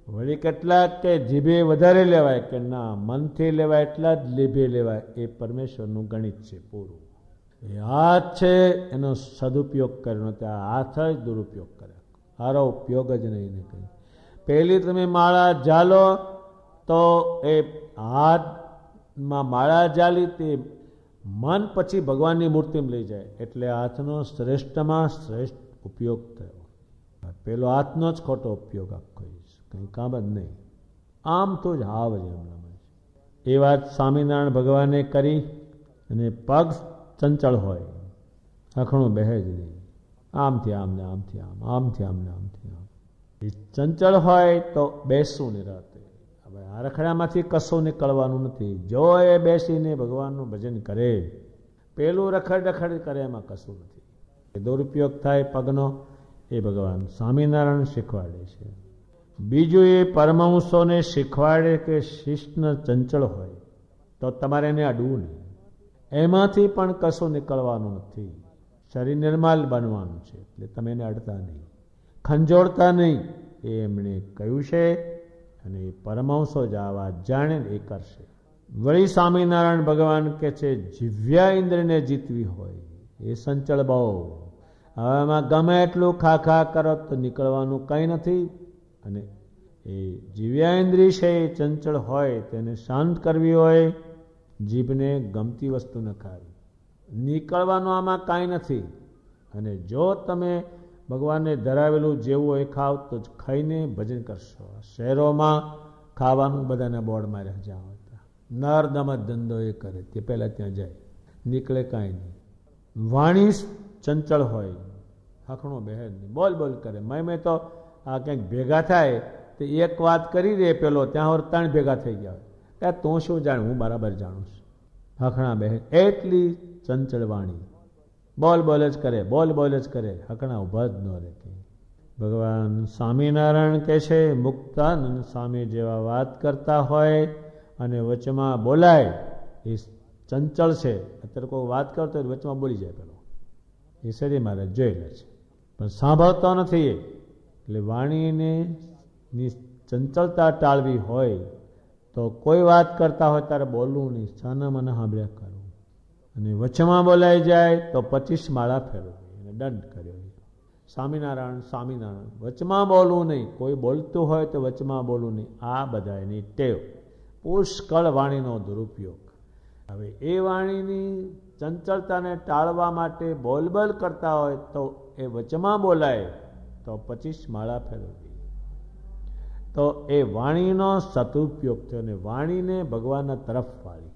વળી કેટલાક કે જીભે વધારે લેવાય, કે ના મનથી લેવાય એટલા જ લીભે લેવાય. એ પરમેશ્વરનું ગણિત છે પૂરું. એ હાથ છે એનો સદુપયોગ કર્યો નથી, આ હાથ જ દુરુપયોગ કરે, સારો ઉપયોગ જ નહીં ને કંઈ. પહેલી તમે માળા ઝાલો તો એ હાથ માં માળા જાલી તે મન પછી ભગવાનની મૂર્તિમાં લઈ જાય, એટલે હાથનો શ્રેષ્ઠમાં શ્રેષ્ઠ ઉપયોગ થયો. પેલો હાથનો જ ખોટો ઉપયોગ આખો, કંઈ કામ જ નહીં. આમ તો જ હાવ જ એમનામાં છે. એ વાત સ્વામિનારાયણ ભગવાને કરી. અને પગ ચંચળ હોય, હખણું બેહે જ નહીં, આમથી આમ ને આમથી આમ, આમથી આમ ને આમથી આમ. એ ચંચળ હોય તો બેસવું નહીં રાતે. હવે આ રખડામાંથી કશું નીકળવાનું નથી. જો એ બેસીને ભગવાનનું ભજન કરે, પેલું રખડ રખડ કરે એમાં કશું નથી. એ દુરુપયોગ થાય પગનો, એ ભગવાન સ્વામિનારાયણ શીખવાડે છે. બીજું એ પરમહંસોને શીખવાડે કે શિષ્ણ ચંચળ હોય તો તમારે એને અડવું નહીં. એમાંથી પણ કશું નીકળવાનું નથી. શરીર નિર્મલ બનવાનું છે, એટલે તમે એને અડતા નહીં, ખંજોળતા નહીં, એ એમણે કહ્યું છે. અને પરમહંસો જ આ વાત જાણે એ કરશે. વળી સ્વામિનારાયણ ભગવાન કે છે જીવ્યા ઇન્દ્રને જીતવી હોય એ સંચળ બહુ. હવે એમાં ગમે એટલું ખા ખા કરો તો નીકળવાનું કંઈ નથી. અને એ જીવ્યા ઇન્દ્રિય છે એ ચંચળ હોય, તેને શાંત કરવી હોય, જીભને ગમતી વસ્તુ ન ખાવી, નીકળવાનું આમાં કાંઈ નથી. અને જો તમે ભગવાનને ધરાવેલું જેવું હોય ખાવ તો જ ખાઈને ભજન કરશો. શહેરોમાં ખાવાનું બધાના બોર્ડ માર્યા જ્યાં હતા, નરદમત ધંધો એ કરે, તે પહેલાં ત્યાં જાય, નીકળે કાંઈ નહીં. વાણી ચંચળ હોય, હખણો બહેર નહીં, બોલ બોલ કરે. મેં તો આ ક્યાંક ભેગા થાય તો એક વાત કરી દે પેલો, ત્યાં ત્રણ ભેગા થઈ ગયા હોય. તું શું જાણ, હું બરાબર જાણું છું. હખણા બહેર એટલી ચંચળ વાણી, બોલ બોલ જ કરે, બોલ બોલ જ કરે, હકણા ઉભા જ ન રહે. ભગવાન સ્વામિનારાયણ કહે છે મુક્તાનંદ સ્વામી જેવા વાત કરતા હોય અને વચમાં બોલાય એ ચંચળ છે. અત્યારે કોઈ વાત કરતો હોય વચમાં બોલી જાય પેલો, એ સરી મહારાજ જોયેલા છે, પણ સાંભળતો નથી. એટલે વાણીને ચંચળતા ટાળવી હોય તો કોઈ વાત કરતા હોય ત્યારે બોલવું નહીં, છાના મને સાંભળ્યા કરવું. અને વચમાં બોલાઈ જાય તો 25 માળા ફેરવવી અને દંડ કર્યો. સ્વામિનારાયણ સ્વામિનારાયણ, વચમાં બોલવું નહીં. કોઈ બોલતું હોય તો વચમાં બોલવું નહીં. આ બધા એની ટેવ, પુષ્કળ વાણીનો દુરુપયોગ. હવે એ વાણીની ચંચળતાને ટાળવા માટે બોલબોલ કરતા હોય તો એ વચમાં બોલાય તો 25 માળા ફેરવવી. તો એ વાણીનો સદુપયોગ થયો અને વાણીને ભગવાનના તરફ વાળી.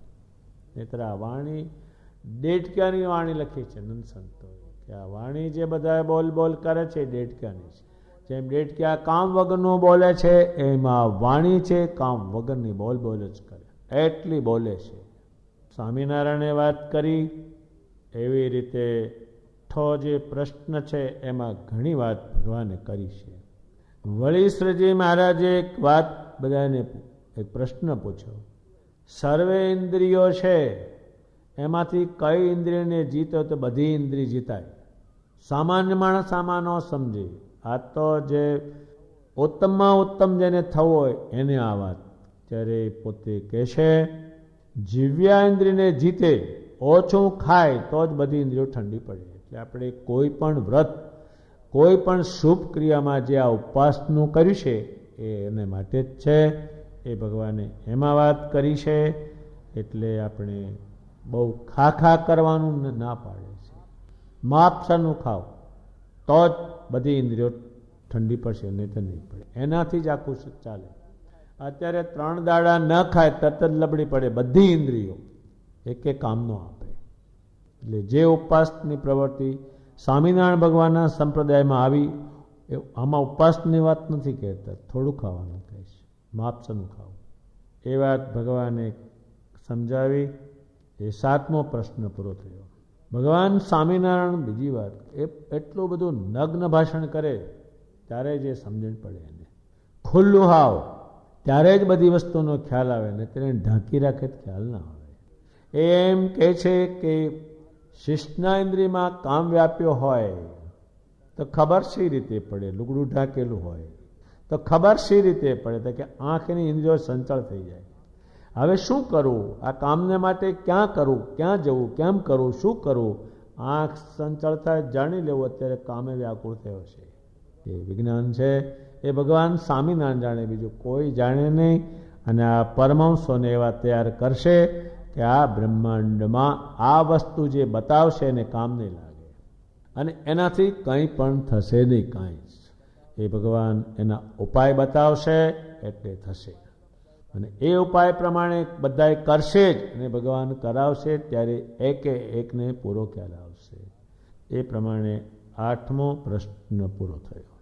નહીતર આ વાણી ડેઢક્યાની વાણી લખી છે નંદ સંતોએ કે આ વાણી જે બધા બોલ બોલ કરે છે ડેઢક્યાની છે. જેમ ડેઢક્યા કામ વગરનું બોલે છે, એમાં વાણી છે કામ વગરની બોલ બોલ જ કરે, એટલી બોલે છે. સ્વામિનારાયણે વાત કરી એવી રીતે ઠો જે પ્રશ્ન છે એમાં ઘણી વાત ભગવાને કરી છે. વળી શ્રીજી મહારાજે એક વાત બધાને એક પ્રશ્ન પૂછ્યો. સર્વે ઇન્દ્રિયો છે એમાંથી કઈ ઇન્દ્રિયને જીતો તો બધી ઇન્દ્રિય જીતાય. સામાન્ય માણસ આમાં ન સમજે. આ તો જે ઉત્તમમાં ઉત્તમ જેને થવું હોય એને આ વાત. ત્યારે પોતે કહે છે જીવ્યા ઇન્દ્રિયને જીતે, ઓછું ખાય તો જ બધી ઇન્દ્રિયો ઠંડી પડે. એટલે આપણે કોઈ પણ વ્રત, કોઈ પણ શુભ ક્રિયામાં જે આ ઉપવાસનું કર્યું છે એ એને માટે જ છે. એ ભગવાને એમાં વાત કરી છે. એટલે આપણે બહુ ખા કરવાનું ના પાડે છે. માપસરનું ખાવ તો જ બધી ઇન્દ્રિયો ઠંડી પડશે, નહીં તો નહીં પડે. એનાથી જ આખું ચાલે. અત્યારે 3 દાડા ન ખાય તરત જ લબડી પડે બધી ઇન્દ્રિયો, એક કામ ન આપે. એટલે જે ઉપવાસની પ્રવૃત્તિ સ્વામિનારાયણ ભગવાનના સંપ્રદાયમાં આવી, આમાં ઉપવાસની વાત નથી કહેતા, થોડું ખાવાનું કહે છે, માપસરનું ખાવું. એ વાત ભગવાને સમજાવી. એ 7મો પ્રશ્ન પૂરો થયો. ભગવાન સ્વામિનારાયણ બીજી વાત, એ એટલું બધું નગ્ન ભાષણ કરે ત્યારે જે સમજણ પડે એને, ખુલ્લું હાવ ત્યારે જ બધી વસ્તુનો ખ્યાલ આવે, ને તેને ઢાંકી રાખે ખ્યાલ ના આવે. એમ કહે છે કે શિષ્ટના ઇન્દ્રિયમાં કામ વ્યાપ્યો હોય તો ખબર શી રીતે પડે, લુગડું ઢાંકેલું હોય તો ખબર શી રીતે પડે, તો કે આંખની ઇન્દ્રિયો સંચળ થઈ જાય. હવે શું કરવું, આ કામને માટે ક્યાં કરવું, ક્યાં જવું, કેમ કરવું, શું કરવું? આંખ સંચળ થાય જાણી લેવું, અત્યારે કામે વ્યાકુળ થયો છે. એ વિજ્ઞાન છે, એ ભગવાન સ્વામિનારાયણ જાણે, બીજું કોઈ જાણે નહીં. અને આ પરમહંસોને એવા તૈયાર કરશે કે આ બ્રહ્માંડમાં આ વસ્તુ જે બતાવશે એને કામ નહીં લાગે અને એનાથી કંઈ પણ થશે નહીં. કાંઈ એ ભગવાન એના ઉપાય બતાવશે એટલે થશે અને એ ઉપાય પ્રમાણે બધાએ કરશે જ અને ભગવાન કરાવશે ત્યારે એકે એકને પૂરો ખ્યાલ આવશે. એ પ્રમાણે 8મો પ્રશ્ન પૂરો થયો.